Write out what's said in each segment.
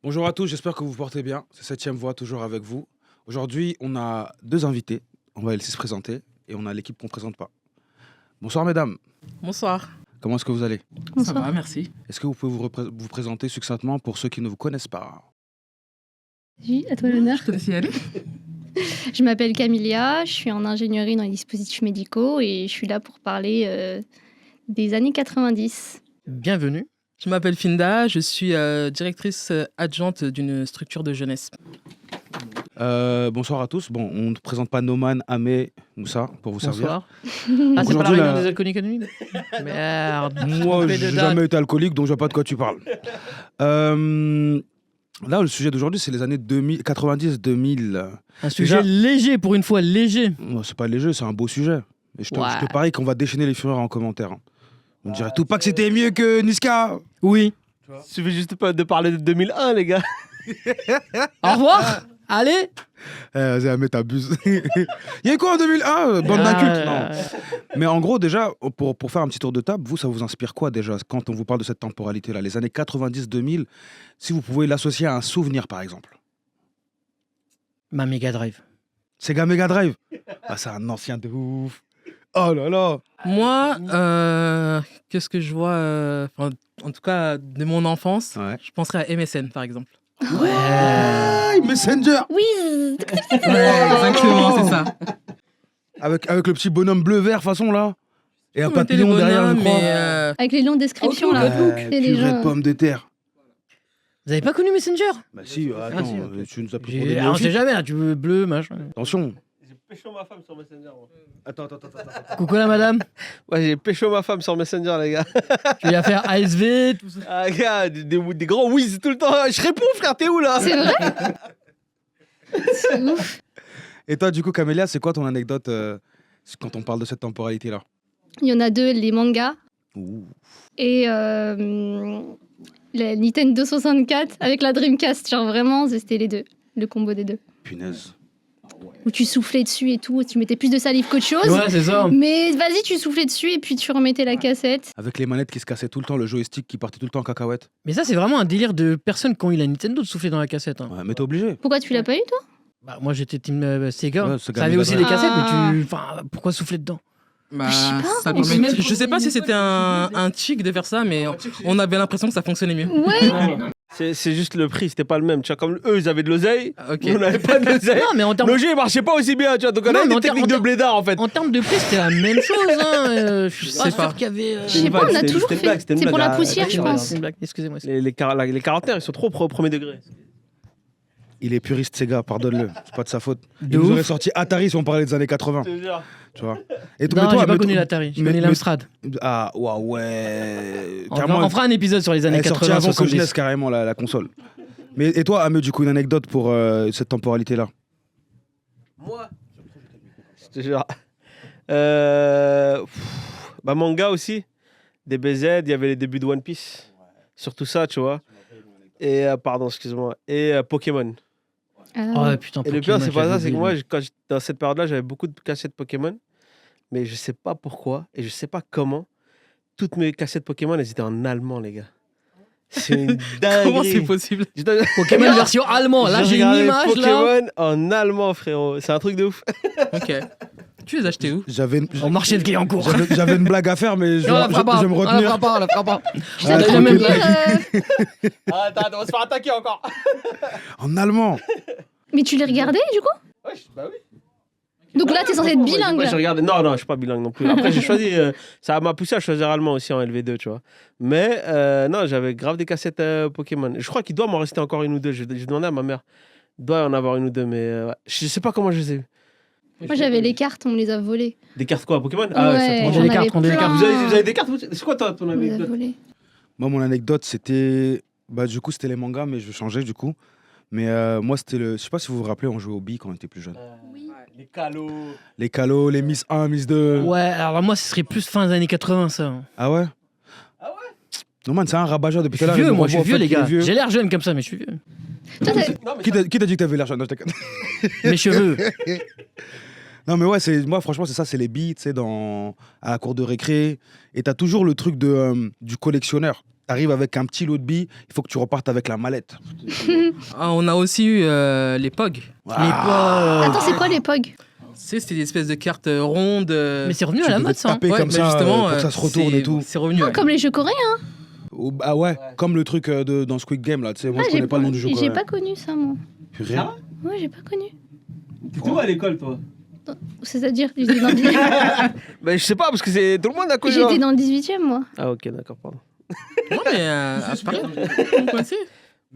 Bonjour à tous, j'espère que vous vous portez bien. C'est Septième Voix, toujours avec vous. Aujourd'hui, on a deux invités. On va les laisser se présenter et on a l'équipe qu'on ne présente pas. Bonsoir mesdames, Bonsoir. comment est-ce que vous allez? Ça va, merci. Est-ce que vous pouvez vous présenter succinctement pour ceux qui ne vous connaissent pas? Oui, à toi l'honneur. Je te laisse y aller. Je m'appelle Camilia, je suis en ingénierie dans les dispositifs médicaux et je suis là pour parler des années 90. Bienvenue. Je m'appelle Finda, je suis directrice adjointe d'une structure de jeunesse. Bonsoir à tous. Bon, on ne présente pas Noman, Amé, Moussa pour vous servir. Bonsoir. Ah, c'est pas la Aujourd'hui, réunion la- des alcooliques anonymes. Merde. Moi, Trompé de j'ai date. jamais été alcoolique, donc je vois pas de quoi tu parles. Là, le sujet d'aujourd'hui, c'est les années 90-2000. Un sujet Déjà- léger, pour une fois, léger. C'est pas léger, c'est un beau sujet. Et je te Ouais. parie qu'on va déchaîner les fureurs en commentaire. Hein. On dirait tout pas que c'était mieux que Niska. Oui. Il suffit juste pas de parler de 2001, les gars. Au revoir. Allez. Vas-y, Amé, t'abuses. Il y a quoi en 2001 Bande d'incultes. Non. Mais en gros, déjà, pour faire un petit tour de table, vous, ça vous inspire quoi déjà quand on vous parle de cette temporalité-là? Les années 90-2000, si vous pouvez l'associer à un souvenir, par exemple. Ma Mega Drive. Sega Mega Drive. Ah, c'est un ancien de ouf. Oh là là. Moi, qu'est-ce que je vois en tout cas, de mon enfance, Ouais. je penserais à MSN, par exemple. Ouais, Messenger. Oui. Exactement, c'est ça. Avec le petit bonhomme bleu-vert, façon là. Et un Vous mettez les papillon derrière, je bonhommes, crois. mais, Avec les longues descriptions là. Ouais, Et les purée de gens. pommes de terre. Vous avez pas connu Messenger? Bah si, attends, si, ok. tu nous as pris pour des On sait néophytes. jamais, là, tu veux bleu, machin. Attention. J'ai pécho ma femme sur Messenger. Moi. Attends. Coucou la madame, Ouais, j'ai pécho ma femme sur Messenger, les gars. tu viens faire ASV, tout ça. Ah, gars, des grands whiz tout le temps. Je réponds, frère, t'es où là? C'est vrai. C'est ouf. Et toi, du coup, Camélia, c'est quoi ton anecdote quand on parle de cette temporalité-là? Il y en a deux, les mangas Ouh. et la Nintendo 64 avec la Dreamcast. Genre vraiment, c'était les deux, le combo des deux. Punaise. Où tu soufflais dessus et tout, tu mettais plus de salive qu'autre chose. Ouais, c'est ça. Mais vas-y, tu soufflais dessus et puis tu remettais la cassette. Avec les manettes qui se cassaient tout le temps, le joystick qui partait tout le temps en cacahuète. Mais ça, c'est vraiment un délire de personnes qui ont eu la Nintendo de souffler dans la cassette. Hein. Ouais, mais t'es obligé. Pourquoi tu l'as pas eu toi? Bah, moi, j'étais team Sega. Ouais, Sega Ça avait Mega aussi Drive. des cassettes, Ah. mais enfin, pourquoi souffler dedans? Je sais pas, ça mais permet- c'est même- je sais pas si c'était un chic de faire ça, mais on avait l'impression que ça fonctionnait mieux. Ouais. C'est juste le prix, c'était pas le même. Tu vois, comme eux, ils avaient de l'oseille. Ok. Nous, on n'avait pas de l'oseille. Non, mais en termes Le jeu, il marchait pas aussi bien, tu vois. Donc, on Non, a mais des en ter- techniques en de ter- blédard, en fait. en termes de prix, c'était la même chose. Hein. Je sais pas qu'il y avait. Je sais pas, on a C'était- toujours c'était une blague, fait. c'était une C'est pour blague. la poussière, je Ouais, pense. C'est une blague. Excusez-moi. Les quarantenaires, ils sont trop au premier degré. Il est puriste, Sega, pardonne-le. C'est pas de sa faute. Il De nous ouf. aurait sorti Atari si on parlait des années 80. Je te jure. Tu vois. Et Non, j'ai pas mais connu toi- l'Atari, j'ai mais- connu mais- l'Amstrad. Ah, ouais. On fera un épisode sur les elle années est sortie avant que je 80-70. naisse carrément la console. Mais et toi, Amé, du coup, une anecdote pour cette temporalité-là? Moi Je te jure. Bah, manga aussi. DBZ, il y avait les débuts de One Piece. Surtout ça, tu vois. Et, pardon, excuse-moi. Et Pokémon. Ah. Oh putain, Et le pire, c'est pas ça, c'est que moi, dans cette période-là, j'avais beaucoup de cassettes Pokémon. Mais je sais pas pourquoi et je sais pas comment. Toutes mes cassettes Pokémon, elles étaient en allemand, les gars. C'est une dinguerie. Comment c'est possible? Je dois- Pokémon version allemand. Là, j'ai une regardé image là. Pokémon en allemand, frérot. C'est un truc de ouf. Ok. Tu les as achetés où? J'avais Au marché de Guyancourt. j'avais une blague à faire, mais je Non, on la fera pas. vais me On la retenir. fera pas, on la fera pas. Je Ah, t'avais tranquille. jamais dire, Attends, on va se faire attaquer encore. En allemand. Mais tu les regardais du coup? Ouais, bah oui. Donc là, t'es censé être bilingue. Ouais, là. je regardais. Non, je suis pas bilingue non plus. Après, j'ai choisi. Ça m'a poussé à choisir allemand aussi en LV2, tu vois. Mais non, j'avais grave des cassettes Pokémon. Je crois qu'il doit m'en rester encore une ou deux. J'ai demandé à ma mère. Il doit y en avoir une ou deux, mais ouais. Je sais pas comment je les ai eues. Moi, j'avais les cartes, on me les a volées. Des cartes quoi, Pokémon? Ouais, c'est trop on bien. a des j'en cartes, avais on a des plein. cartes. Vous avez des cartes C'est quoi ton On me les a anecdote? volées. Moi, mon anecdote, c'était. Bah, du coup, c'était les mangas, mais je vais changer du coup. Mais moi, c'était le. Je sais pas si vous vous rappelez, on jouait au billes quand on était plus jeune. Les calots. Les calos, les Miss 1, Miss 2. Ouais, alors moi, ce serait plus fin des années 80, ça. Ah ouais? Ah ouais? Non, man, c'est un rabat-joie depuis Je tout à suis l'heure. vieux, il me moi, je suis renvoie au vieux, fait les qu'il est gars. vieux. J'ai l'air jeune comme ça, mais je suis vieux. Toi, t'as- Non, mais Qui t'a dit que t'avais l'air jeune? Non, je déconne. Mes cheveux. Non, mais ouais, moi, franchement, c'est ça, c'est les billes, tu sais, à la cour de récré. Et t'as toujours le truc du collectionneur. T'arrives avec un petit lot de billes, il faut que tu repartes avec la mallette. Ah, on a aussi eu les POG. Attends, c'est quoi les POG? Tu sais, c'était des espèces de cartes rondes. Mais c'est revenu Tu à la devais mode, ça. taper Ouais, comme mais ça justement, pour que ça se retourne c'est- et tout. C'est revenu. Ah, ouais. comme les jeux coréens. Ah ouais, comme le truc dans Squid Game là, tu sais, moi je connais pas le nom du jeu. J'ai pas connu ça, moi. Purée. Ouais, j'ai pas connu. T'es où à l'école, toi? C'est-à-dire, j'étais dans, le Ben, je sais pas, parce que c'est tout le monde a connu. j'étais dans le 18e, moi. Ah, ok, d'accord, pardon. Non, mais à Paris, vous connaissez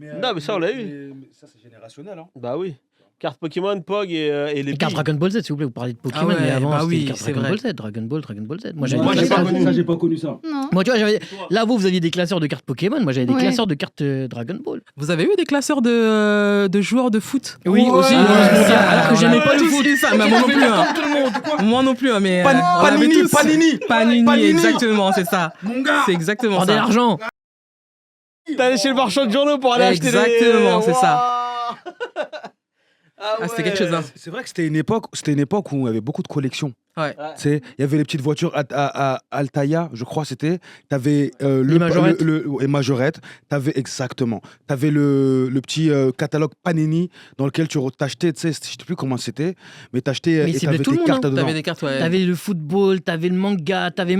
Non, mais ça, on l'a eu. Ça c'est générationnel. Hein. Bah oui. Cartes Pokémon, Pog et les Les cartes billes. Dragon Ball Z, s'il vous plaît, vous parlez de Pokémon, ouais, mais avant, bah c'était oui, les cartes c'est Dragon vrai. Ball Z, Dragon Ball Z. Moi, j'avais j'ai des pas classeurs- connu. j'ai pas connu ça. Non. Moi, tu vois, là, vous aviez des classeurs de cartes Pokémon, moi, j'avais des Ouais. classeurs de cartes Dragon Ball. Vous avez eu des classeurs de joueurs de foot Oui, aussi. Alors que j'aimais pas le tous foot. eu ça, mais moi non plus. Hein. Moi non plus, hein, mais on avait Panini, tous. Panini. Panini, exactement, c'est ça. Mon gars. C'est exactement Rendez ça. l'argent. T'es allé chez le marchand de journaux pour aller acheter des... Exactement, c'est ça. Ah, c'était quelque chose, hein. C'est vrai que c'était une époque où il y avait beaucoup de collections. Ouais. Tu sais, il y avait les petites voitures à Altaïa, je crois c'était. T'avais Les majorettes. et majorette. T'avais exactement. T'avais le petit catalogue Panini dans lequel tu t'achetais, tu sais, je sais plus comment c'était, mais t'achetais Mais et c'est t'avais de tout tes le monde, cartes hein. dedans. T'avais des cartes, ouais. T'avais le football, t'avais le manga, t'avais...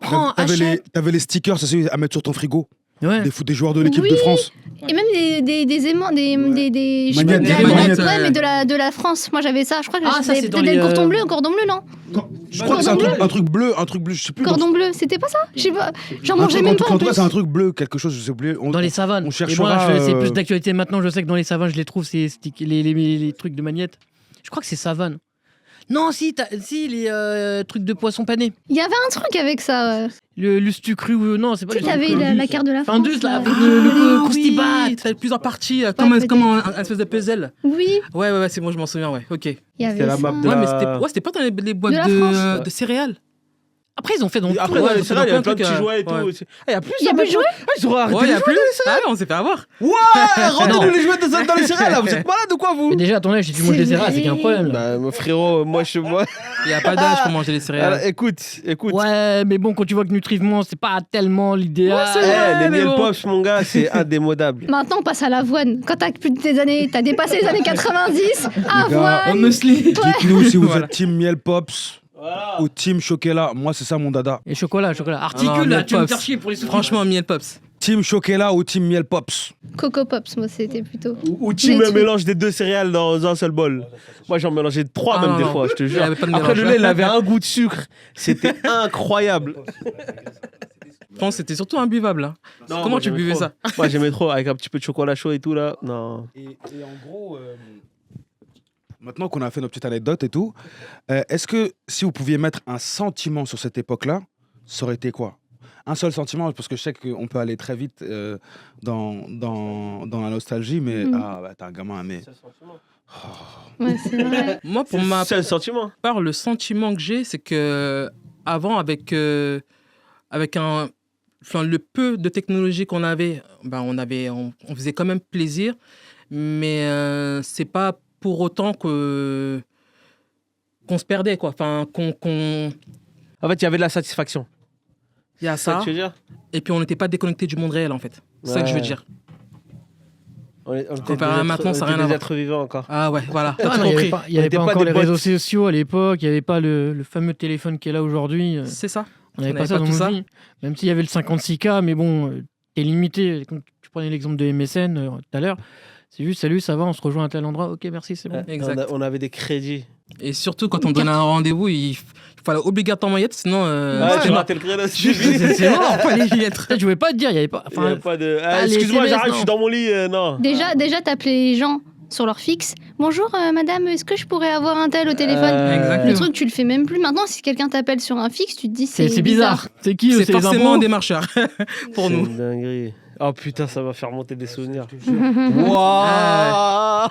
Prends, achète. T'avais les stickers, ça c'est à mettre sur ton frigo. Ouais. Des joueurs de l'équipe Oui. de France. Et même des aimants, des Magnettes. de la- Des magnettes, ouais, ouais. mais de la France. Moi, j'avais ça. Je crois que Ah, ça, j'avais c'est dans peut-être les, des cordon bleu, non? Je crois que c'est un truc bleu, je sais plus. Cordon bleu, c'était pas ça? Je sais pas. J'en Un mangeais truc- même en pas tout en cas, plus. c'est un truc bleu, quelque chose, je sais plus. Dans les savanes. on Et cherchera, moi, c'est plus euh, d'actualité maintenant. Je sais que dans les savanes, je les trouve, les trucs de magnettes. Je crois que c'est savane. Non, si, les trucs de poisson pané. Il y avait un truc avec ça. Le lustucru, non, c'est pas Tu sais, le t'avais la carte de la France. Findus, là, là. avec le Oui, Croustibat. t'avais plusieurs parties, peut-être. comme un espèce de puzzle. Oui, Ouais, c'est bon, je m'en souviens, ouais, ok. il y avait C'était la ça. map de Ouais, la- mais c'était pas dans les boîtes De la France. de céréales. Après, ils ont fait dans Après, Ouais, dans les c'est céréales, il y a plein plein de de petits trucs, jouets et tout. ouais. aussi. Ah, il y a plus Il y a ça, plus de maintenant. Ah, ils auraient arrêté Ouais, y les a jouets plus. dans les céréales. Ah, on s'est fait avoir. Ouais, rendez-nous les jouets dans les céréales, là. Vous êtes malades ou quoi, vous? Mais déjà, à ton âge, si tu manges des C'est céréales, c'est qu'il y a un problème. Là. Bah, mon frérot, moi. Il y a pas d'âge pour manger les céréales. Alors, écoute. Ouais, mais bon, quand tu vois que nutritivement, c'est pas tellement l'idéal. c'est Eh, vrai, les mais miel bon. pops, mon gars, c'est indémodable. Maintenant, on passe à l'avoine. Quand t'as plus de tes années, t'as dépassé les années 90, On avoine. me slit. Dites-nous si vous Voilà. êtes team miel pops ou team chocolat. Moi, c'est ça mon dada. Et chocolat. Articule, non, là, miel tu vas me pops. faire chier pour les souffrir. Franchement, miel pops. Team chocolat ou team miel pops. Coco Pops, moi, c'était plutôt. Ou tu Mais me mélanges des deux céréales dans un seul bol. Moi, j'en mélangeais trois Ah, même non, des non. fois, je te Il y jure. avait pas de Après, le mélange. lait, il avait un goût de sucre. C'était incroyable. Je pense que c'était surtout imbuvable. Hein. Non, Comment moi, tu j'aimais buvais trop. ça? Moi, j'aimais trop, avec un petit peu de chocolat chaud et tout, là. Non. Et en gros, maintenant qu'on a fait nos petites anecdotes et tout, est-ce que si vous pouviez mettre un sentiment sur cette époque-là, ça aurait été quoi? Un seul sentiment, parce que je sais qu'on peut aller très vite dans la nostalgie, mais ah, bah, t'es un gamin, mais Ouais, c'est vrai. Moi, pour C'est ma le sentiment. part, le sentiment que j'ai, c'est que avant, avec le peu de technologie qu'on avait, ben, on faisait quand même plaisir, mais c'est pas pour autant qu'on se perdait, quoi. Enfin, En fait, il y avait de la satisfaction. il y a C'est ça ça, que tu veux dire? et puis on n'était pas déconnecté du monde réel, en fait. C'est ça que je veux Ouais. dire. On était Comparé à des êtres- maintenant, ça on n'a était rien à des voir. êtres vivants encore. Ah ouais, voilà, Ah t'as tout non, il compris. n'y avait On pas était pas encore des les bots. réseaux sociaux à l'époque, il n'y avait pas le fameux téléphone qui est là aujourd'hui. C'est ça. On n'avait On pas avait ça pas dans tout nos ça. vies. Même s'il y avait le 56K, mais bon, t'es limité. Comme tu prenais l'exemple de MSN tout à l'heure, c'est juste salut, ça va, on se rejoint à tel endroit, ok, merci, c'est bon. Ouais, Exact. on avait des crédits. Et surtout, quand on donnait un rendez-vous, il fallait obligatoirement y être, sinon... Ah, tu c'était ratais le créneau. C'est mort. fallait y être. Je pouvais pas te dire, il n'y avait pas. Il y a Enfin, pas de. Ah, les Excuse-moi, SMS, j'arrive, non. je suis dans mon lit. Non. Déjà, t'appelais les gens sur leur fixe. Bonjour, madame, est-ce que je pourrais avoir un tel au téléphone? Exactement. Le truc, tu le fais même plus. Maintenant, si quelqu'un t'appelle sur un fixe, tu te dis c'est bizarre. C'est qui C'est les forcément impôts des marcheurs pour C'est nous. une dinguerie. Oh putain, ça va faire monter des souvenirs. Ah.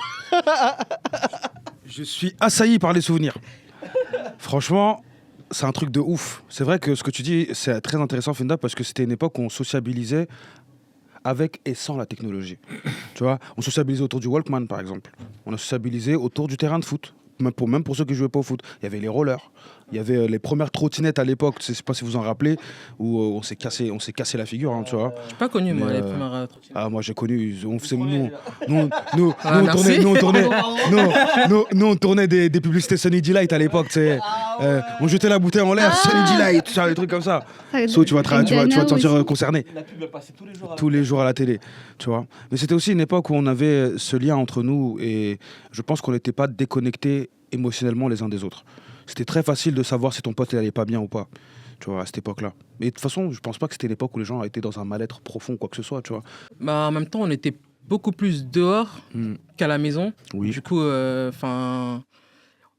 je suis assailli par les souvenirs. Franchement, c'est un truc de ouf. C'est vrai que ce que tu dis, c'est très intéressant, Fenda, parce que c'était une époque où on sociabilisait avec et sans la technologie. Tu vois, on sociabilisait autour du Walkman, par exemple. On a sociabilisé autour du terrain de foot. même pour ceux qui jouaient pas au foot. Il y avait les rollers, il y avait les premières trottinettes à l'époque, je sais pas si vous en rappelez, où on s'est cassé la figure, hein, tu vois. J'ai pas connu, moi, Mais, les premières trottinettes. Ah, moi j'ai connu, on faisait, Ah, merci. on tournait des publicités Sunny Delight à l'époque, tu sais. On jetait la bouteille en l'air, Sunny Delight, tout ça, des trucs comme ça. So, tu vas te sentir concerné. La pub, elle passait Tous les jours à la télé, tu vois. Mais c'était aussi une époque où on avait ce lien entre nous et je pense qu'on n'était pas déconnectés émotionnellement les uns des autres. C'était très facile de savoir si ton pote il allait pas bien ou pas, tu vois, à cette époque-là. Mais de toute façon, je pense pas que c'était l'époque où les gens étaient dans un mal-être profond, quoi que ce soit, tu vois. Bah, en même temps, on était beaucoup plus dehors qu'à la maison. Oui. Du coup, il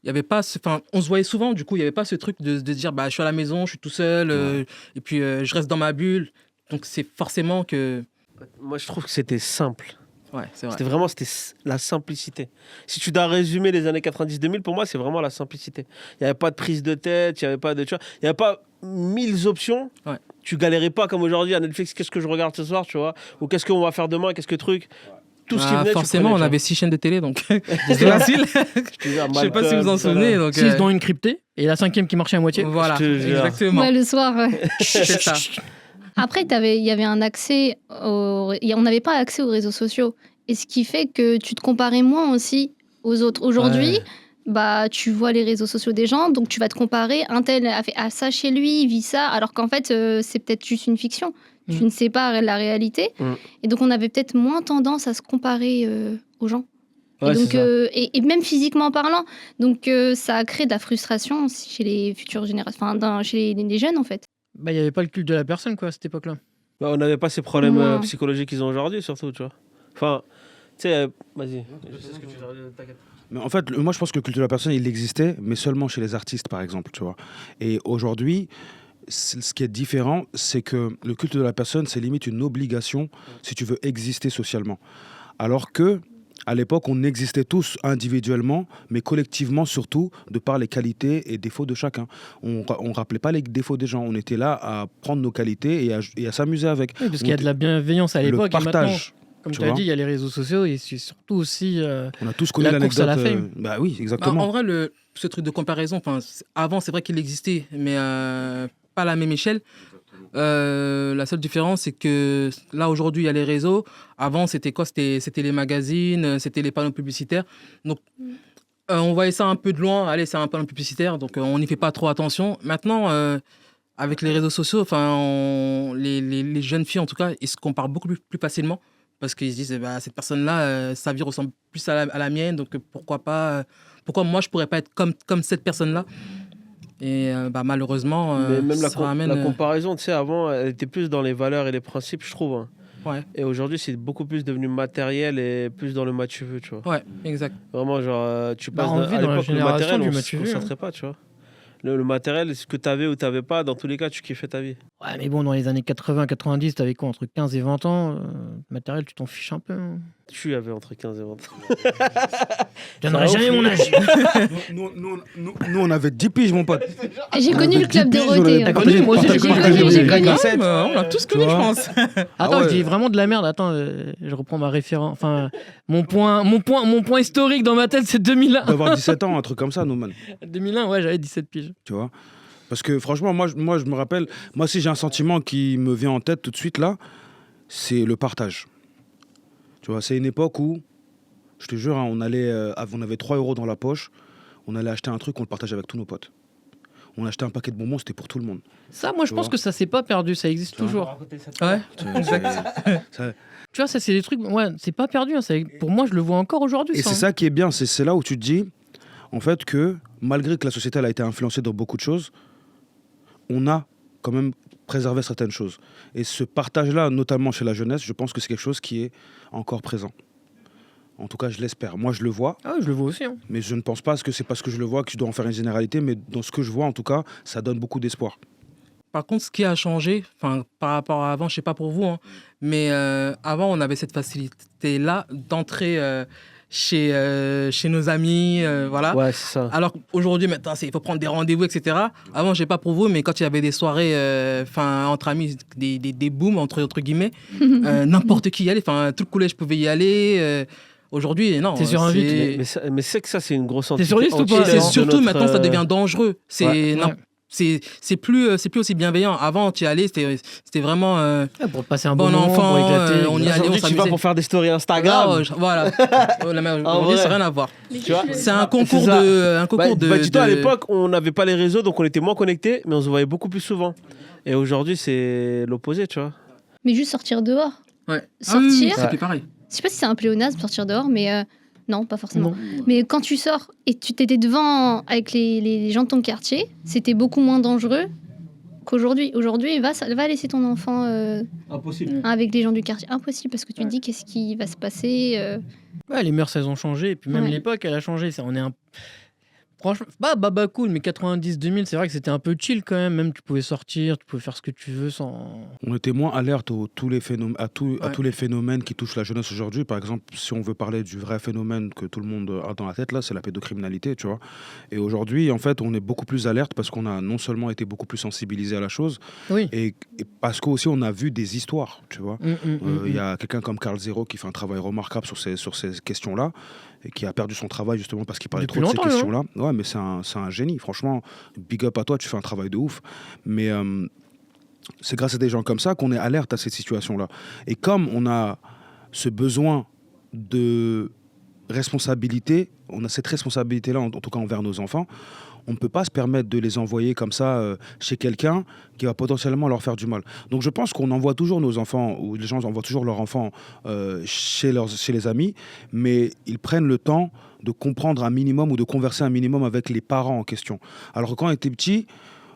y avait pas on se voyait souvent, du coup, il n'y avait pas ce truc de dire bah, je suis à la maison, je suis tout seul, et puis je reste dans ma bulle. Donc, c'est forcément que. Moi, je trouve que c'était simple. Ouais, c'est vrai. C'était la simplicité. Si tu dois résumer les années 90-2000, pour moi, c'est vraiment la simplicité. Il n'y avait pas de prise de tête, il n'y avait pas de. Tu vois, il n'y avait pas 1000 options. Ouais. Tu galérais pas comme aujourd'hui à Netflix, qu'est-ce que je regarde ce soir, tu vois, ou qu'est-ce qu'on va faire demain, qu'est-ce que truc. Tout ce qui venait, forcément, tu on prenais, avait 6 chaînes de télé, donc c'était facile. Je sais pas si vous en souvenez. Donc, 6 dont une cryptée et la 5e qui marchait à moitié. Voilà, Je te jure. exactement. Ouais, le soir, ouais. C'est ça. Après, il y avait un accès, on n'avait pas accès aux réseaux sociaux. Et ce qui fait que tu te comparais moins aussi aux autres. Aujourd'hui, bah, tu vois les réseaux sociaux des gens, donc tu vas te comparer. Un tel a fait ça chez lui, il vit ça, alors qu'en fait, c'est peut-être juste une fiction. Tu ne sais pas la réalité. Et donc, on avait peut-être moins tendance à se comparer aux gens. Ouais, et, donc, c'est ça. et même physiquement parlant. Donc, ça a créé de la frustration aussi chez les futures générations, chez les jeunes, en fait. Bah, il n'y avait pas le culte de la personne, quoi, à cette époque-là. Bah, on n'avait pas ces problèmes Ouais. psychologiques qu'ils ont aujourd'hui, surtout, tu vois. Enfin, tu sais, vas-y. Je sais ce que tu veux dire, t'inquiète. Mais en fait, moi je pense que le culte de la personne, il existait, mais seulement chez les artistes, par exemple, tu vois. Et aujourd'hui, ce qui est différent, c'est que le culte de la personne, c'est limite une obligation si tu veux exister socialement. Alors que, à l'époque, on existait tous individuellement, mais collectivement surtout, de par les qualités et défauts de chacun. On rappelait pas les défauts des gens, on était là à prendre nos qualités et à s'amuser avec. Oui, parce qu'il y a de la bienveillance à Le l'époque. Et maintenant, partage. comme tu tu as vois. dit, il y a les réseaux sociaux et c'est surtout aussi. On a tous connu La course à l'anecdote. la fame. Bah oui, Bah, exactement. en vrai, ce truc de comparaison, avant, c'est vrai qu'il existait, mais pas à la même échelle. La seule différence, c'est que là, aujourd'hui, il y a les réseaux. Avant, c'était quoi? C'était les magazines, c'était les panneaux publicitaires. Donc, on voyait ça un peu de loin. Allez, c'est un panneau publicitaire, donc on n'y fait pas trop attention. Maintenant, avec les réseaux sociaux, les jeunes filles, en tout cas, ils se comparent beaucoup plus facilement. Parce qu'ils se disent, bah, cette personne-là, sa vie ressemble plus à la mienne, donc pourquoi moi, je pourrais pas être comme cette personne-là? Et malheureusement, Mais même ça ramène... la comparaison, tu sais, avant, elle était plus dans les valeurs et les principes, je trouve. Hein. Ouais, Et aujourd'hui, c'est beaucoup plus devenu matériel et plus dans le match-tu-veux, tu vois. ouais, exact. Vraiment, genre, tu passes on vit à dans la l'époque, le génération matériel, du on match-tu-veux, ne concentrait pas, tu vois. Le matériel, ce que tu avais ou tu n'avais pas, dans tous les cas, tu kiffais ta vie. Ouais, mais bon, dans les années 80-90, t'avais quoi, entre 15 et 20 ans matériel, tu t'en fiches un peu. Hein. Tu avais entre 15 et 20 ans. Je donnerai jamais mon âge. Nous, on avait 10 piges, mon pote. J'ai connu le club 10 piges, Dorothée. on hein. a- T'as connu, moi aussi, T'as j'ai connu, connu, t'as j'ai connu. connu. Cassette. On a tous connu, Tu je vois. pense. Attends, ouais. je dis vraiment de la merde. Attends, je reprends ma référence. Enfin, mon point historique dans ma tête, c'est 2001. D'avoir 17 ans, un truc comme ça, nous, man. 2001, ouais, j'avais 17 piges. Tu vois. Parce que franchement, moi, je me rappelle, moi aussi j'ai un sentiment qui me vient en tête tout de suite là, c'est le partage. Tu vois, c'est une époque où, je te jure, hein, on avait 3 euros dans la poche, on allait acheter un truc, on le partageait avec tous nos potes. On achetait un paquet de bonbons, c'était pour tout le monde. Ça, moi, je Tu pense vois. que ça s'est pas perdu, ça existe toujours. Ouais, Tu vois, ça, c'est des trucs. Ouais, c'est pas perdu. Hein, pour moi, je le vois encore aujourd'hui. Et ça, c'est hein. ça qui est bien, c'est là où tu te dis, en fait, que malgré que la société elle a été influencée dans beaucoup de choses, on a quand même préservé certaines choses. Et ce partage-là, notamment chez la jeunesse, je pense que c'est quelque chose qui est encore présent. En tout cas, je l'espère. Moi, je le vois, Ah, je le vois aussi. Hein. mais je ne pense pas que c'est parce que je le vois que je dois en faire une généralité, mais dans ce que je vois, en tout cas, ça donne beaucoup d'espoir. Par contre, ce qui a changé, par rapport à avant, je sais pas pour vous, hein, mais avant, on avait cette facilité-là d'entrer chez nos amis, voilà. Ouais, c'est ça. Alors qu'aujourd'hui, maintenant, il faut prendre des rendez-vous, etc. Avant, je sais pas pour vous, mais quand il y avait des soirées entre amis, des booms, entre guillemets, n'importe qui y allait. Tout le collège pouvait y aller. Aujourd'hui, non. T'es sur un vite, Mais c'est que ça, c'est une grosse T'es sur liste ou pas C'est de surtout maintenant, ça devient dangereux. C'est Ouais. non, c'est plus aussi bienveillant. Avant, tu y allais, c'était vraiment Pour passer un bon bon moment, pour enfant. éclater. On y allait, on Aujourd'hui, tu vas s'amusait. pour faire des stories Instagram. Ah, voilà. Aujourd'hui, ça n'a rien à voir. Tu vois C'est un concours C'est ça. de. Dis-toi, à de- l'époque, on n'avait pas les réseaux, donc on était moins connectés, mais on se voyait beaucoup plus souvent. Et aujourd'hui, c'est l'opposé, tu vois. Mais juste sortir dehors. Ouais. Sortir. C'est plus pareil. Je sais pas si c'est un pléonasme, sortir dehors, mais non, pas forcément. Non. Mais quand tu sors et tu t'étais devant avec les gens de ton quartier, c'était beaucoup moins dangereux qu'aujourd'hui. Aujourd'hui, va laisser ton enfant Impossible. avec les gens du quartier. Impossible, parce que tu te dis qu'est-ce qui va se passer. Ouais, les mœurs, elles ont changé. Et puis même Ouais. l'époque, elle a changé. On est un... Franchement, bah cool, mais 90-2000, c'est vrai que c'était un peu chill quand même. Même tu pouvais sortir, tu pouvais faire ce que tu veux sans. On était moins alerte à tous les phénomènes, à tous Ouais. les phénomènes qui touchent la jeunesse aujourd'hui. Par exemple, si on veut parler du vrai phénomène que tout le monde a dans la tête, là, c'est la pédocriminalité, tu vois. Et aujourd'hui, en fait, on est beaucoup plus alerte parce qu'on a non seulement été beaucoup plus sensibilisé à la chose, Oui. et parce qu'aussi on a vu des histoires, tu vois. Il y a quelqu'un comme Carl Zero qui fait un travail remarquable sur ces questions-là et qui a perdu son travail justement parce qu'il parlait Depuis trop de ces longtemps, questions-là. Ouais, mais c'est un génie, franchement. Big up à toi, tu fais un travail de ouf. Mais c'est grâce à des gens comme ça qu'on est alerte à ces situations-là. Et comme on a ce besoin de responsabilité, on a cette responsabilité-là, en tout cas envers nos enfants, on ne peut pas se permettre de les envoyer comme ça chez quelqu'un qui va potentiellement leur faire du mal. Donc je pense qu'on envoie toujours nos enfants, ou les gens envoient toujours leurs enfants chez les amis, mais ils prennent le temps de comprendre un minimum ou de converser un minimum avec les parents en question. Alors que quand on était petit,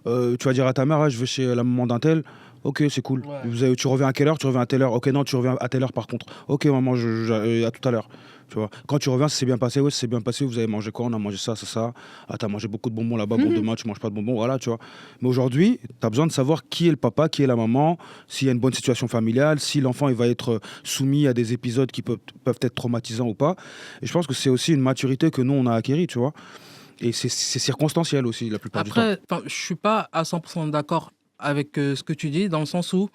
tu vas dire à ta mère, ah, je vais chez la maman d'un tel. Ok, c'est cool. Ouais. Tu reviens à quelle heure? Tu reviens à telle heure. Ok, non, tu reviens à telle heure par contre. Ok, maman, à tout à l'heure. Tu vois. Quand tu reviens, ça s'est bien passé. Oui, ça s'est bien passé. Vous avez mangé quoi? On a mangé ça, ça, ça. Ah, t'as mangé beaucoup de bonbons là-bas. Bon, demain, tu manges pas de bonbons. Voilà, tu vois. Mais aujourd'hui, t'as besoin de savoir qui est le papa, qui est la maman, s'il y a une bonne situation familiale, si l'enfant il va être soumis à des épisodes qui peuvent être traumatisants ou pas. Et je pense que c'est aussi une maturité que nous, on a acquérie, tu vois. Et c'est circonstanciel aussi, la plupart du temps. Après, je suis pas à 100% d'accord avec ce que tu dis, dans le sens où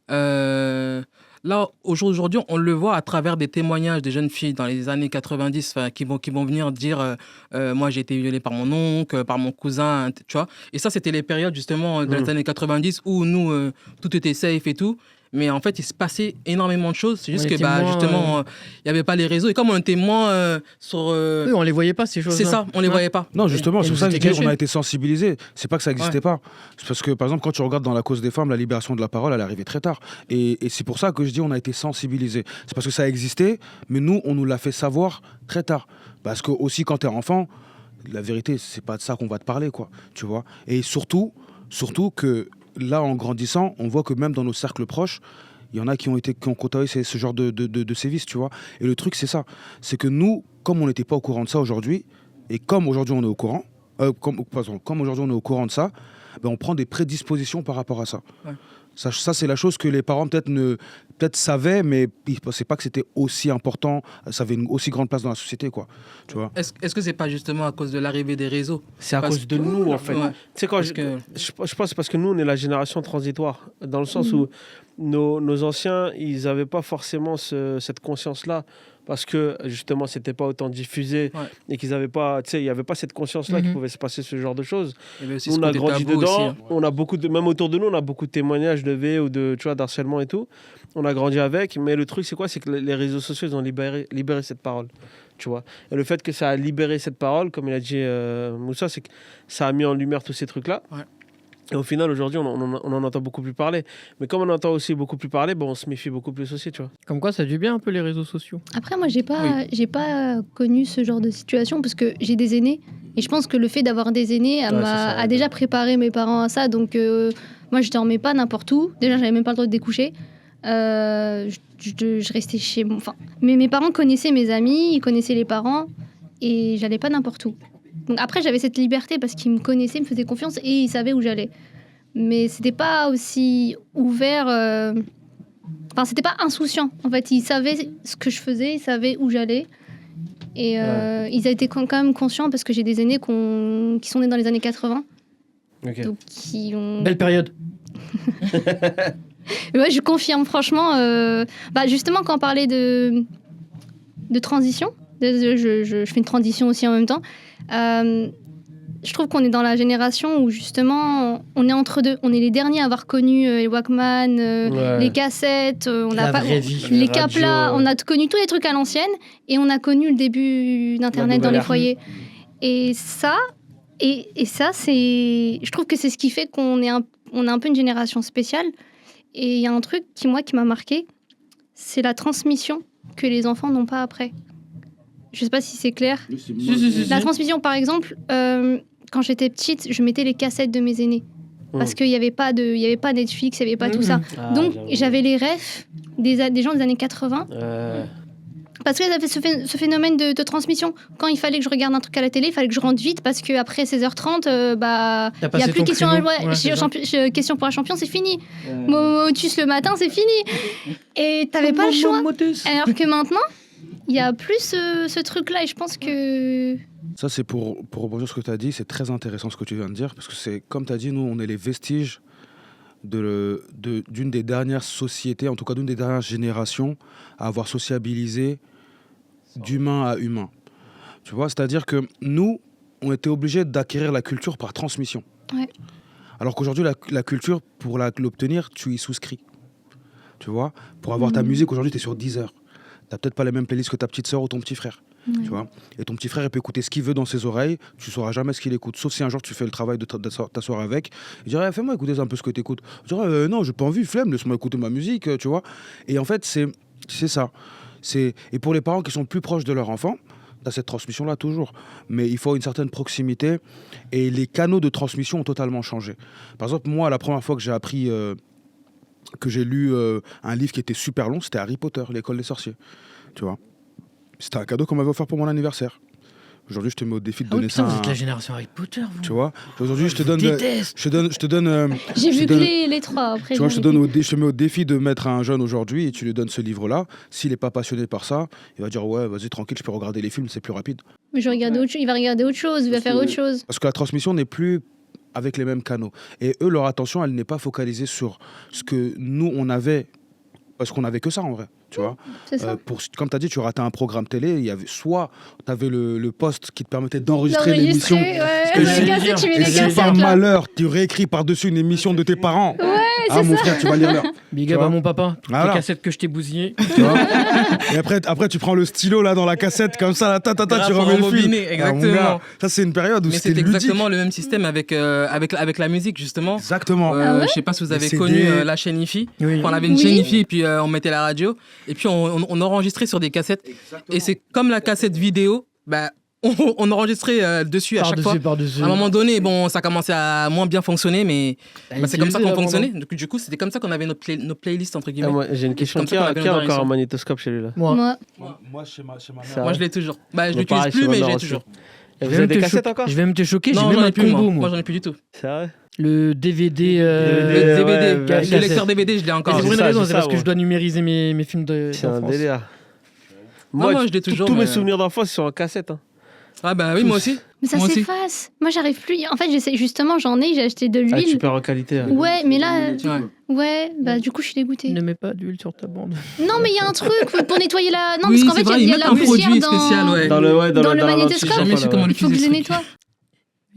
là, aujourd'hui, on le voit à travers des témoignages des jeunes filles dans les années 90 qui vont venir dire moi, j'ai été violée par mon oncle, par mon cousin, tu vois. Et ça, c'était les périodes, justement, de les années 90 où nous, tout était safe et tout. Mais en fait, il se passait énormément de choses. C'est juste On que, était moins, justement, il n'y avait pas les réseaux. Et comme on était moins sur... Oui, on les voyait pas, ces choses-là. c'est ça, on les voyait pas. Non, justement, Et c'est pour vous ça que je étiez dis qu'on a cachés. été sensibilisés. C'est pas que ça n'existait pas. C'est parce que, par exemple, quand tu regardes dans la cause des femmes, la libération de la parole, elle est arrivée très tard. Et c'est pour ça que je dis on a été sensibilisés. C'est parce que ça existait, mais nous, on nous l'a fait savoir très tard. Parce que, aussi, quand tu es enfant, la vérité, c'est pas de ça qu'on va te parler, quoi. Tu vois. Et surtout que là, en grandissant, on voit que même dans nos cercles proches, il y en a qui ont côtoyé ce genre de sévices, tu vois. Et le truc, c'est ça. C'est que nous, comme on n'était pas au courant de ça aujourd'hui, et comme aujourd'hui on est au courant, comme aujourd'hui on est au courant de ça, ben on prend des prédispositions par rapport à ça. Ouais. Ça c'est la chose que les parents peut-être savaient, mais ils ne pensaient pas que c'était aussi important, ça avait une aussi grande place dans la société, quoi. Tu vois. Est-ce que c'est pas justement à cause de l'arrivée des réseaux? C'est à Parce cause de que- nous, en fait. Ouais. Tu sais, quand Parce que- je pense que c'est parce que nous, on est la génération transitoire, dans le sens où nos anciens, ils n'avaient pas forcément cette conscience-là, parce que justement, c'était pas autant diffusé, Ouais. et qu'ils n'avaient pas, tu sais, il n'y avait pas cette conscience-là qu'il pouvait se passer ce genre de choses. Il y avait aussi Nous, ce on a côté grandi tabou dedans, aussi, hein. on a beaucoup de, même autour de nous, on a beaucoup de témoignages de V ou de, tu vois, d'harcèlement et tout. On a grandi avec, mais le truc, c'est quoi? C'est que les réseaux sociaux, ils ont libéré cette parole, tu vois. Et le fait que ça a libéré cette parole, comme il a dit Moussa, c'est que ça a mis en lumière tous ces trucs-là. Ouais. Et au final, aujourd'hui, on en entend beaucoup plus parler. Mais comme on entend aussi beaucoup plus parler, bon, on se méfie beaucoup plus aussi, tu vois. Comme quoi, ça a du bien un peu les réseaux sociaux. Après, moi, j'ai pas connu ce genre de situation parce que j'ai des aînés. Et je pense que le fait d'avoir des aînés Ouais, c'est ça, a déjà préparé mes parents à ça. Donc, moi, je dormais pas n'importe où. Déjà, j'avais même pas le droit de découcher. Je restais chez moi. Enfin, mais mes parents connaissaient mes amis, ils connaissaient les parents. Et j'allais pas n'importe où. Donc, après, j'avais cette liberté parce qu'ils me connaissaient, ils me faisaient confiance et ils savaient où j'allais. Mais c'était pas aussi ouvert. Enfin, c'était pas insouciant. En fait, ils savaient ce que je faisais, ils savaient où j'allais. Et ils étaient quand même conscients parce que j'ai des aînés qui sont nés dans les années 80. Ok. Donc, qui ont... Belle période. Ouais, je confirme, franchement. Justement, quand on parlait de transition, Je fais une transition aussi en même temps. Je trouve qu'on est dans la génération où justement on est entre deux. On est les derniers à avoir connu les Walkman, les cassettes, on La n'a pas vraie vie. les Les caplas, radios. on a connu tous les trucs à l'ancienne et on a connu le début d'internet dans nouvelle les ère. foyers. Et ça, c'est, je trouve que c'est ce qui fait qu'on est on a un peu une génération spéciale. Et il y a un truc qui m'a marqué, c'est la transmission que les enfants n'ont pas après. Je sais pas si c'est clair. La transmission, par exemple, quand j'étais petite, je mettais les cassettes de mes aînés. Parce qu'il n'y avait pas Netflix, il n'y avait pas tout ça. Ah, Donc, j'avoue. j'avais les refs des gens des années 80. Parce qu'ils avaient ce phénomène de transmission. Quand il fallait que je regarde un truc à la télé, il fallait que je rentre vite parce qu'après 16h30, il n'y a passé plus ton question, créneau. Ouais, c'est ça. question pour un champion, c'est fini. Motus le matin, c'est fini. Et t'avais pas le choix. Alors que maintenant, il y a plus ce truc-là et je pense que... Ça, c'est pour rebondir sur ce que tu as dit, c'est très intéressant ce que tu viens de dire, parce que c'est, comme tu as dit, nous, on est les vestiges d'une des dernières sociétés, en tout cas d'une des dernières générations, à avoir sociabilisé d'humain à humain. Tu vois, c'est-à-dire que nous, on était obligés d'acquérir la culture par transmission. Ouais. Alors qu'aujourd'hui, la culture, pour l'obtenir, tu y souscris. Tu vois, pour avoir ta musique, aujourd'hui, tu es sur Deezer. T'as peut-être pas les mêmes playlists que ta petite sœur ou ton petit frère. Tu vois, et ton petit frère, il peut écouter ce qu'il veut dans ses oreilles, tu sauras jamais ce qu'il écoute, sauf si un jour tu fais le travail de t'asseoir avec. Il dirait, fais-moi écouter un peu ce que tu écoutes. Je dirais, non, j'ai pas envie, flemme, laisse-moi écouter ma musique, tu vois. Et en fait, c'est ça. Et pour les parents qui sont plus proches de leur enfant, tu as cette transmission-là toujours. Mais il faut une certaine proximité et les canaux de transmission ont totalement changé. Par exemple, moi, la première fois que j'ai appris, que j'ai lu un livre qui était super long, c'était Harry Potter, l'école des sorciers. Tu vois. C'était un cadeau qu'on m'avait offert pour mon anniversaire. Aujourd'hui, je te mets au défi de Ah oui, donner putain, ça. vous êtes la génération Harry Potter, vous. Tu vois. Aujourd'hui, je te donne. Déteste. Je te donne. J'ai je vu te que donne- les trois. Après, Tu vois, j'en je ai te mets au défi de mettre un jeune aujourd'hui et tu lui donnes ce livre-là. S'il n'est pas passionné par ça, il va dire ouais, vas-y tranquille, je peux regarder les films, c'est plus rapide. Mais il va regarder autre chose, il va faire autre chose. Parce que la transmission n'est plus avec les mêmes canaux. Et eux, leur attention, elle n'est pas focalisée sur ce que nous on avait, parce qu'on n'avait que ça en vrai. Tu vois. C'est ça. Comme tu as dit, tu ratais un programme télé, il y avait soit tu avais le poste qui te permettait d'enregistrer l'émission. Ouais. Et Les si- cassettes, tu mets Et les si par cassettes là. malheur, tu réécris par-dessus une émission de tes parents, c'est mon frère, tu vas lire l'heure. Big Tu up vois. à mon papa. Toutes Voilà. les cassettes que je t'ai bousillées. Tu vois. Et après, tu prends le stylo là dans la cassette, comme ça, là, tu Grave, remets le film. rembobiner, Ah, mon exactement. gars, ça, c'est une période où Mais c'était c'est ludique. exactement le même système avec la musique, justement. Exactement. Ah ouais Je sais pas si vous Les avez CD. connu la chaîne IFI. Oui. On avait une Oui. chaîne IFI et puis on mettait la radio. Et puis on enregistrait sur des cassettes. Et c'est comme la cassette vidéo, bah, on enregistrait dessus à chaque fois. Par-dessus. À un moment donné, bon, ça commençait à moins bien fonctionner, mais bah, c'est comme ça qu'on fonctionnait. Du coup, c'était comme ça qu'on avait nos playlists, entre guillemets. Moi, j'ai une question. comme Qui ça qu'on a avait qui a nos encore un variations. magnétoscope chez lui là Moi. Moi, chez ma Ça Moi, va. je l'ai toujours. Bah, je Moi, l'utilise pareil, plus, chez ma mais mère j'ai aussi. toujours. Et vous avez des cassettes encore Je vais me te choquer, j'ai Non, même j'en un ai plus, moi. combo, Moi, moi. j'en ai plus du tout. C'est vrai Le DVD. Le DVD, ouais, le lecteur DVD, je l'ai Et encore. c'est pour une ça, raison, c'est c'est ça, parce que ouais. je dois numériser mes films C'est un d'enfance. délire. Moi, je l'ai toujours. Tous mes mais- souvenirs d'enfance ils sont en cassette. Hein. Ah, bah oui, moi aussi. Mais ça Moi aussi. s'efface. Moi, j'arrive plus. En fait, justement, j'ai acheté de Ah, l'huile. super en qualité. hein. Ouais, mais là, Ouais. bah du coup, je suis dégoûtée. Ne mets pas d'huile sur ta bande. Non, mais il y a un truc pour nettoyer la. Non, Oui, parce qu'en c'est fait, vrai, il y a ils de la mettent un poussière produit dans. spécial, ouais. Dans le Dans le la magnétoscope. lentille, Jamais su voilà, comment ouais. Il faut que je le Utiliser ce nettoie.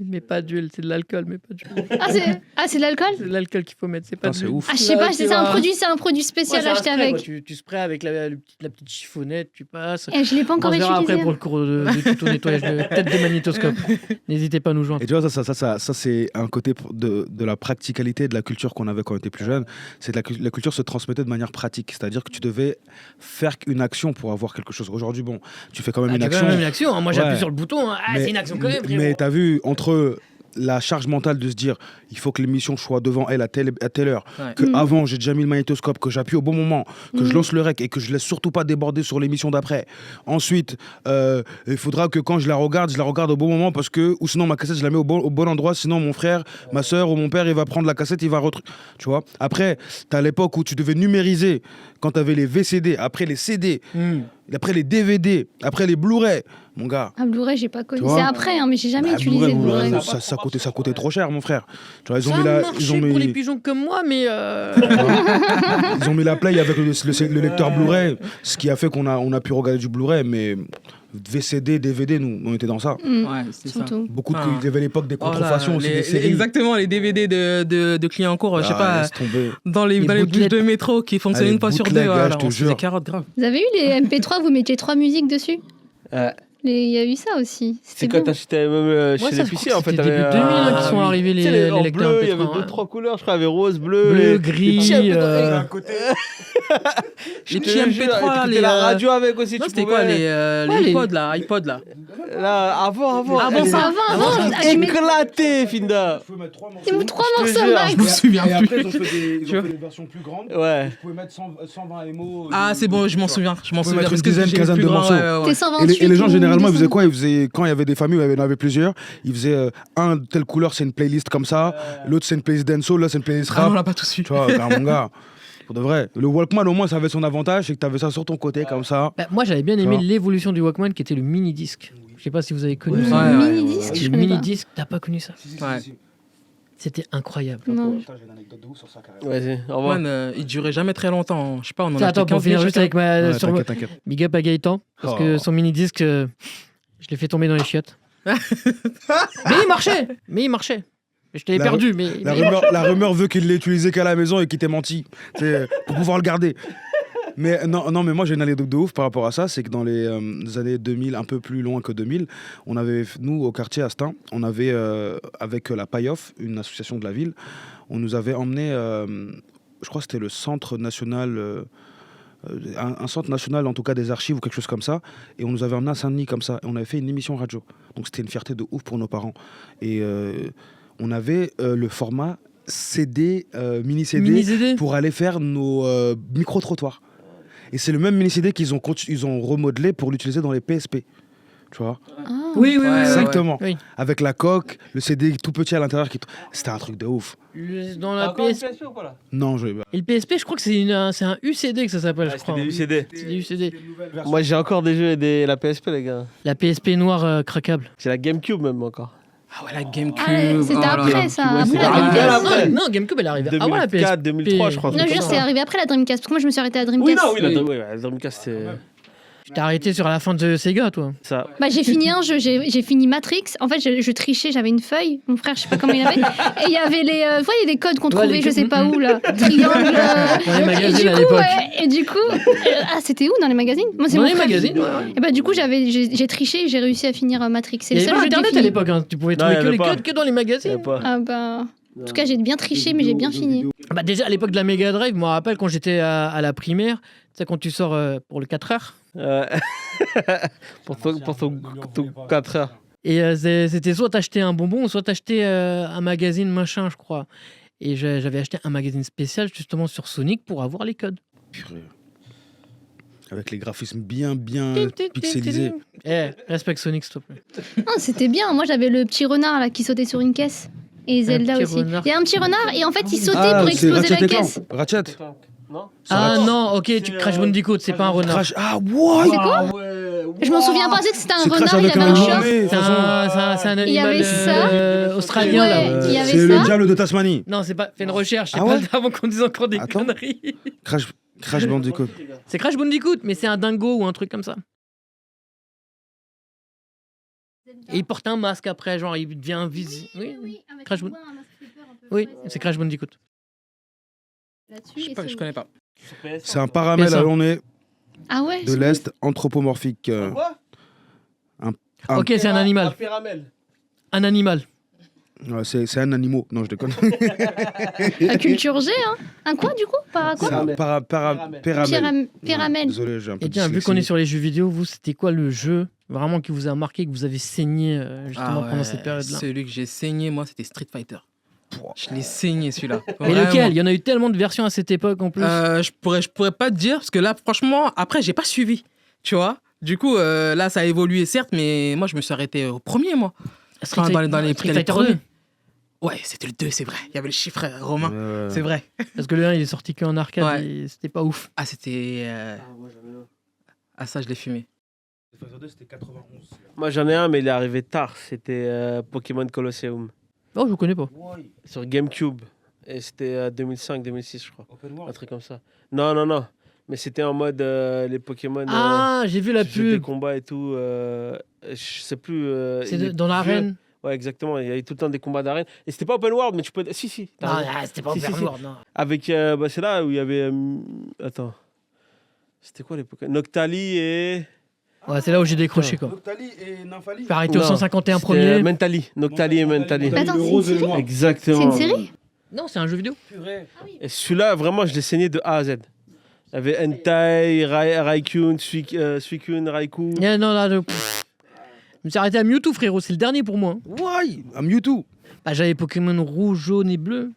Mais pas d'huile, c'est de l'alcool, mais pas d'huile. Ah, c'est de l'alcool. C'est de l'alcool qu'il faut mettre, c'est pas Putain, de c'est l'huile. ouf. Ah, je sais pas, Tu c'est vas- un produit spécial Ouais, c'est un acheté spray, avec. quoi. Tu sprays avec la petite chiffonnette, tu passes. Et je l'ai pas On encore se verra utilisé. après pour le cours de tuto nettoyage de tête de magnétoscope. N'hésitez pas à nous joindre. Et tu vois, ça c'est un côté de la practicalité de la culture qu'on avait quand on était plus jeune. C'est que la culture se transmettait de manière pratique. C'est-à-dire que tu devais faire une action pour avoir quelque chose. Aujourd'hui, bon, tu fais quand même Ah, une tu fais action. quand même une action, hein. Moi j'appuie Ouais. sur le bouton. Hein. Ah, Mais- c'est une action quand même, frérot. Mais t'as vu, entre la charge mentale de se dire il faut que l'émission soit devant elle à telle heure, Ouais. que avant j'ai déjà mis le magnétoscope, que j'appuie au bon moment, que je lance le rec et que je laisse surtout pas déborder sur l'émission d'après. Ensuite, il faudra que quand je la regarde au bon moment parce que, ou sinon ma cassette je la mets au bon endroit, sinon mon frère, ma soeur ou mon père il va prendre la cassette, il va tu vois. Après, t'as l'époque où tu devais numériser quand t'avais les VCD, après les CD, après les DVD, après les Blu-ray. Mon gars, Ah, Blu-ray, j'ai pas connu. Tu vois C'est après, hein, mais j'ai jamais bah, utilisé de Blu-ray, Blu-ray. ça coûtait trop cher, mon frère. Tu vois, ils ont Ça mis a la, marché ils ont pour les mis, pigeons comme moi, mais. ils ont mis la play avec le lecteur Blu-ray, ce qui a fait qu'on a pu regarder du Blu-ray, mais VCD, DVD, nous, on était dans ça. Ouais, c'est ça. Surtout. Beaucoup de. Ah. Il y avait l'époque des Oh là, contrefaçons aussi, des séries. exactement, les DVD de clients en cours, je sais Ah, pas, laisse tomber. dans les bouches boutlets. de métro qui fonctionnent Ah, les une fois sur deux. bootlegs, Voilà, je te on se faisait jure. carotte grave. Vous avez eu les MP3, vous mettiez 3 musiques dessus Euh, Il y a eu ça aussi. C'est C'était quand bon. t'achetais même Ouais, chez ça, je l'épicier, crois en que fait. c'était début 2000 qui sont arrivés Tu sais, les en lecteurs bleu, il y MP3, avait ouais. 2-3 couleurs, je crois. Il y avait rose, bleu, Bleu, les gris, petits MP3, euh, Les petits MP3, les les, la radio avec aussi. Non, tu c'était quoi, pouvais- les iPods là, iPod là. Là, avant. Ah bon, elle ça est avant, tu mets éclaté, Finda. Je pouvais mettre 3 tu mets 3 Je te morceaux jure. max. Je me souviens Et après, plus. ils ont fait des, Tu vois. versions plus grandes. Ouais. Je pouvais mettre 120 MO. Ah, c'est bon, je m'en souviens. Je m'en Vous pouvez souviens. mettre parce une que dizaine, j'ai le quinzaine plus de grand, morceaux. ouais. T'es Et 128 les gens, ou généralement, ils 200. faisaient quoi? Quand il y avait des familles où il y en avait plusieurs, ils faisaient un telle couleur, c'est une playlist comme ça. L'autre, c'est une playlist dancehall, là, c'est une playlist Ah non, on rap. l'a pas tout su. Tu vois, mon gars. Pour de vrai. Le Walkman, au moins, ça avait son avantage, c'est que tu avais ça sur ton côté, comme ça. Bah, moi, j'avais bien aimé Ça. l'évolution du Walkman qui était le mini-disque. Je sais pas si vous avez connu Ouais, ça. ouais, Mini-disque, je Le connais pas. mini-disque, t'as pas connu ça? Ouais. C'était incroyable. Non. J'ai une anecdote de ouf sur ça, carrément. Vas-y, au revoir. Man, il durait jamais très longtemps. Je sais pas, on en a Attends, acheté pour 15 finir 000 juste chacun. avec ma. Ouais, sur- t'inquiète. Big up à Gaëtan, parce que Oh. son mini-disque, je l'ai fait tomber dans les chiottes. mais il marchait. Je t'avais La- perdu, mais. La rumeur veut qu'il l'ait utilisé qu'à la maison et qu'il t'ait menti. C'est pour pouvoir le garder. Mais non, mais moi j'ai une anecdote de ouf par rapport à ça, c'est que dans les années 2000, un peu plus loin que 2000, on avait, nous au quartier Astin, on avait avec la PAIOF, une association de la ville, on nous avait emmené, je crois que c'était le centre national, un centre national en tout cas des archives ou quelque chose comme ça, et on nous avait emmené à Saint-Denis comme ça, et on avait fait une émission radio. Donc c'était une fierté de ouf pour nos parents. Et on avait le format CD, mini-CD, Mini-CD. pour aller faire nos micro-trottoirs. Et c'est le même mini-CD qu'ils ont, ils ont remodelé pour l'utiliser dans les PSP. Tu vois, Ah. Oui, Ouais, exactement. Oui. Avec la coque, le CD tout petit à l'intérieur. C'était un truc de ouf. Dans la PSP. ou pas là? Non, Et le PSP, je crois que c'est un UCD que ça s'appelle, je C'était crois. des UCD. C'est des UCD. Moi j'ai encore des jeux et la PSP, les gars. La PSP noire craquable. J'ai la GameCube même encore. Ah ouais, la GameCube. Ah ouais, c'était oh là là. après ça. Ouais, Après c'est la après, Dreamcast. après. Non, GameCube, elle est arrivée avant la PSP. 2004, 2003, je crois. un Non, truc je jure, comme c'est ça. arrivé après la Dreamcast. Parce que moi, je me suis arrêtée à la Oui, Dreamcast. non, oui, Oui. la Dreamcast, c'est Tu t'es arrêté sur la fin de Sega, toi. ça. Bah, j'ai fini un jeu, j'ai fini Matrix. En fait, je trichais, j'avais une feuille. Mon frère, je sais pas comment il avait. Et il y avait les. Vous voyez, des codes qu'on Ouais, trouvait, les je sais codes. pas où, là. Triangle. Dans les magazines et du à coup, l'époque. ouais, et du coup. Ah, c'était où dans les magazines Moi, c'est Dans mon les frère qui- magazines, ouais. Et bah, du coup, j'ai triché et j'ai réussi à finir Matrix. C'est Il le y avait seul pas jeu que j'ai Internet à fini. l'époque, hein. Tu pouvais Non, trouver il y que avait les pas. codes que dans les Y a magazines. pas. Ah bah. En tout cas, j'ai bien triché, mais j'ai bien fini. Bah déjà à l'époque de la Mega Drive, je me rappelle quand j'étais à la primaire, tu sais quand tu sors pour le 4 heures. Pour ton 4 heures. Et c'était soit t'achetais un bonbon, soit t'achetais un magazine machin, je crois. Et j'avais acheté un magazine spécial justement sur Sonic pour avoir les codes. Purée. Avec les graphismes bien pixelisés. Respect Sonic s'il te plaît. Non, c'était bien. Moi, j'avais le petit renard là qui sautait sur une caisse. Et Zelda petit aussi. renard. Il y a un petit renard et en fait, il sautait Ah, pour c'est exploser Ratchet la et Clank. caisse. Ratchet. Non Ah non, ok, tu Crash Bandicoot, c'est pas un renard. Crash. Ah, ouais. C'est quoi Je m'en souviens pas, c'est que c'était un C'est Crash renard, il avec avait un un long short. nez, de toute façon. C'est un Il y animal avait ça. australien Ouais. là. il y avait C'est ça. le diable de Tasmanie. Non, c'est pas. Fais une recherche, c'est Ah pas ouais avant qu'on dise encore des Attends. conneries. Crash Bandicoot. C'est Crash Bandicoot, mais c'est un dingo ou un truc comme ça. Et il porte un masque après, genre il devient invisible. Oui, Crash Bandicoot. Oui, c'est Crash Bandicoot. Je sais pas, je connais pas. C'est un paramètre à PS1. long nez Ah ouais de l'Est anthropomorphique. Quoi Un- Ok, c'est un animal. Pyramel. Un animal. Ouais, c'est un animal. Non, je déconne. La culture G, hein. Un quoi du coup Par C'est quoi un péramel. Pyramel. Désolé, j'ai un peu Et tiens, de vu qu'on est dyslexie. sur les jeux vidéo, vous, c'était quoi le jeu vraiment qui vous a marqué, que vous avez saigné justement Ah pendant ouais, cette période-là? Celui que j'ai saigné, moi, c'était Street Fighter. Je l'ai saigné celui-là. Mais lequel? Il y en a eu tellement de versions à cette époque en plus. Je pourrais pas te dire, parce que là, franchement, après, j'ai pas suivi. Tu vois. Du coup, là, ça a évolué, certes, mais moi, je me suis arrêté au premier, moi. Street dans les Fighter 2. premiers. Ouais, c'était le 2, c'est vrai. Il y avait le chiffre romain. C'est vrai. Parce que le 1, il est sorti qu'en arcade Ouais. et c'était pas ouf. Ah, c'était. Ah, ça, je l'ai fumé. C'était 91. Moi j'en ai un, mais il est arrivé tard. C'était Pokémon Colosseum Oh, je connais pas. sur GameCube. Et c'était 2005-2006, je crois. Un truc comme ça. Non. Mais c'était en mode les Pokémon. Ah, j'ai vu la tu fais des pub. combats et tout. Je sais plus. C'est il est dans vieux. l'arène. Ouais, exactement. Il y avait tout le temps des combats d'arène. Et c'était pas open world, mais tu peux. Si. t'as Ah, raison. c'était pas Si, open si. world, non. Avec. C'est là où il y avait. Attends. C'était quoi les Pokémon Noctali et. Ouais, c'est là où j'ai décroché, quoi. Noctali et Nymphali. Faut arrêter au Non, 151 c'était, premier. Mentali. Noctali et Mentali. Attends, c'est une série Exactement. C'est une série Non, c'est un jeu vidéo. Et celui-là, vraiment, je l'ai saigné de A à Z. Il y avait Entei, Raikun, Suicune, Raikou. Non, là, je me suis arrêté à Mewtwo, frérot. C'est le dernier pour moi. Ouais, à Mewtwo. Bah, j'avais Pokémon rouge, jaune et bleu.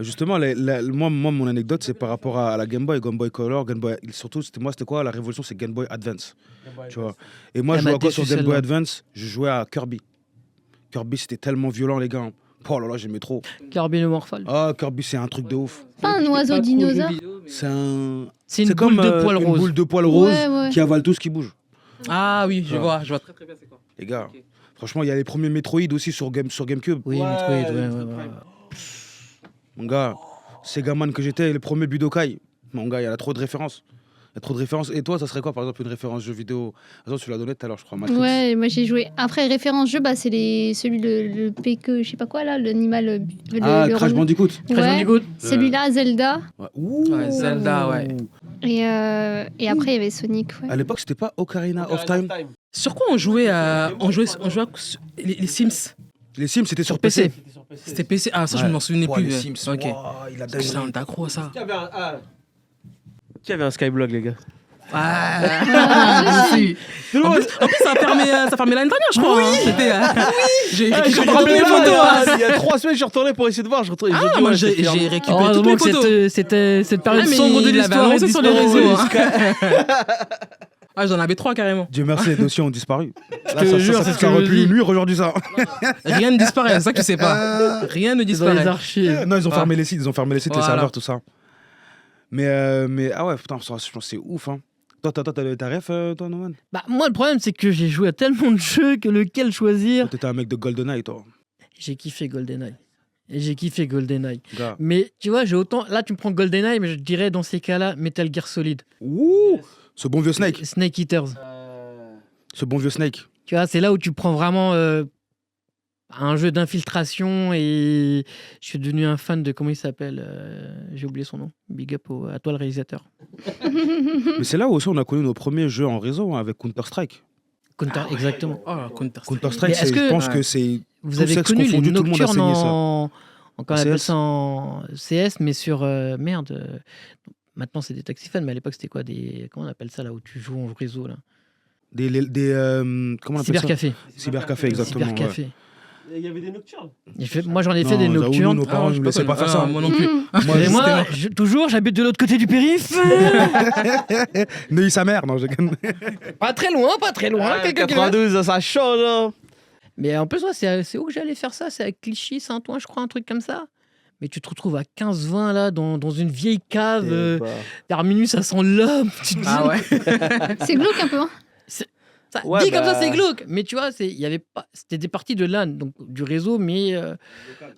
Justement, moi, mon anecdote, c'est par rapport à la Game Boy Color, Game Boy. Surtout, c'était quoi la révolution? C'est Game Boy Advance. Tu vois. Et moi, Elle je m'a jouais à quoi déçu, sur Game Boy celle-là. Advance? Je jouais à Kirby. Kirby, c'était tellement violent, les gars. Oh là là, j'aimais trop. Kirby le Morphal. Ah, Kirby, c'est un truc de ouf. Pas un oiseau dinosaure C'est un. C'est une C'est boule comme de poils une rose. boule de poils rose Ouais. qui avale tout ce qui bouge. Ah oui, je vois très très bien c'est quoi. Les gars, franchement, il y a les premiers Metroid aussi sur GameCube. Oui, Ouais, Metroid, ouais. Mon gars, Segaman que j'étais, les premiers Budokai. Mon gars, il y a trop de références. Il y a trop de références. Et toi, ça serait quoi, par exemple, une référence jeu vidéo? Attends, tu l'as donné tout à l'heure, je crois. Matrix. Ouais, moi j'ai joué. Après, référence jeu, bah, c'est celui le PQ, je sais pas quoi là, l'animal. Ah, Crash rond- Bandicoot. Crash Ouais, Bandicoot. celui-là, Zelda. Ouais. Ouh. Ouais, Zelda, ouais. Et après, il y avait Sonic. Ouais. À l'époque, c'était pas Ocarina of Time. Sur quoi on jouait les Sims? Les Sims, c'était sur PC. PC. C'était PC. Ah ça je Ouais. m'en souvenais Ouais, plus. les ouais. Sims, Ok. ouah, il a dingue. Putain, t'es accro à ça. Qui avait un Skyblock, les gars? Ah, si. En plus, ça a fermé l'année dernière, je crois. hein. C'était, j'ai Je récupéré me toutes rappelle les là, photos. hein. il y a 3 semaines, je suis retourné pour essayer de voir. Ah, moi j'ai récupéré toutes les Heureusement que photos. c'était cette période Ah, mais sombre de il l'avait l'histoire. annoncé est sur les disparue. réseaux. Ah, j'en avais 3 carrément. Dieu merci, les dossiers ont disparu. Là, te ça, jure, ça, c'est ça, ce que aurait je pu dis. nuire aujourd'hui, ça. Rien ne disparaît, c'est ça que tu sais pas. Rien ne C'est dans les disparaît. archives. Non, ils ont Ah. fermé les sites, les Voilà. serveurs, tout ça. Mais ah ouais, putain, c'est ouf, hein. Toi, t'as ref, toi, Noman? Bah, moi, le problème, c'est que j'ai joué à tellement de jeux que lequel choisir. Toi, t'étais un mec de GoldenEye, toi. J'ai kiffé GoldenEye. Et j'ai kiffé GoldenEye. Gars. Mais tu vois, j'ai autant. Là, tu me prends GoldenEye, mais je dirais dans ces cas-là, Metal Gear Solid. Ouh, ce bon vieux Snake. Snake Eaters. Ce bon vieux Snake. Tu vois, c'est là où tu prends vraiment un jeu d'infiltration et je suis devenu un fan de. Comment il s'appelle J'ai oublié son nom. Big up à toi, le réalisateur. Mais c'est là où aussi on a connu nos premiers jeux en réseau, hein, avec Counter-Strike. Exactement. Oh, Counter-Strike. Counter-Strike, Mais est-ce que- je pense Ouais. que c'est. Vous Tout avez sexe connu les confondu, tout le monde a nocturnes saigné ça. en comment on appelle CS? ça en CS, mais sur merde. Maintenant c'est des taxifans, mais à l'époque c'était quoi des comment on appelle ça là où tu joues en réseau là Comment on appelle Cybercafé. ça? Cybercafé, exactement. ouais. Cybercafé. Il y avait des nocturnes. Moi j'en ai fait des Non, j'avoue, nocturnes. nos parents je ne me laissaient pas faire ça. Moi non plus. Moi, Et moi, toujours, j'habite de l'autre côté du périph. Neuilly sa mère, non, je déconne. pas très loin, quelques kilomètres. 92, ça change. Hein. Mais en plus, ouais, c'est où que j'allais faire ça? C'est à Clichy, Saint-Ouen, je crois, un truc comme ça. Mais tu te retrouves à 15-20 là, dans une vieille cave. Vers minuit, ça sent l'homme. Tu te dis, Ah ouais. C'est glauque un peu. Hein. ça, Ouais, dit comme ça, bah. c'est glauque. Mais tu vois, il y avait pas, c'était des parties de LAN, donc du réseau, mais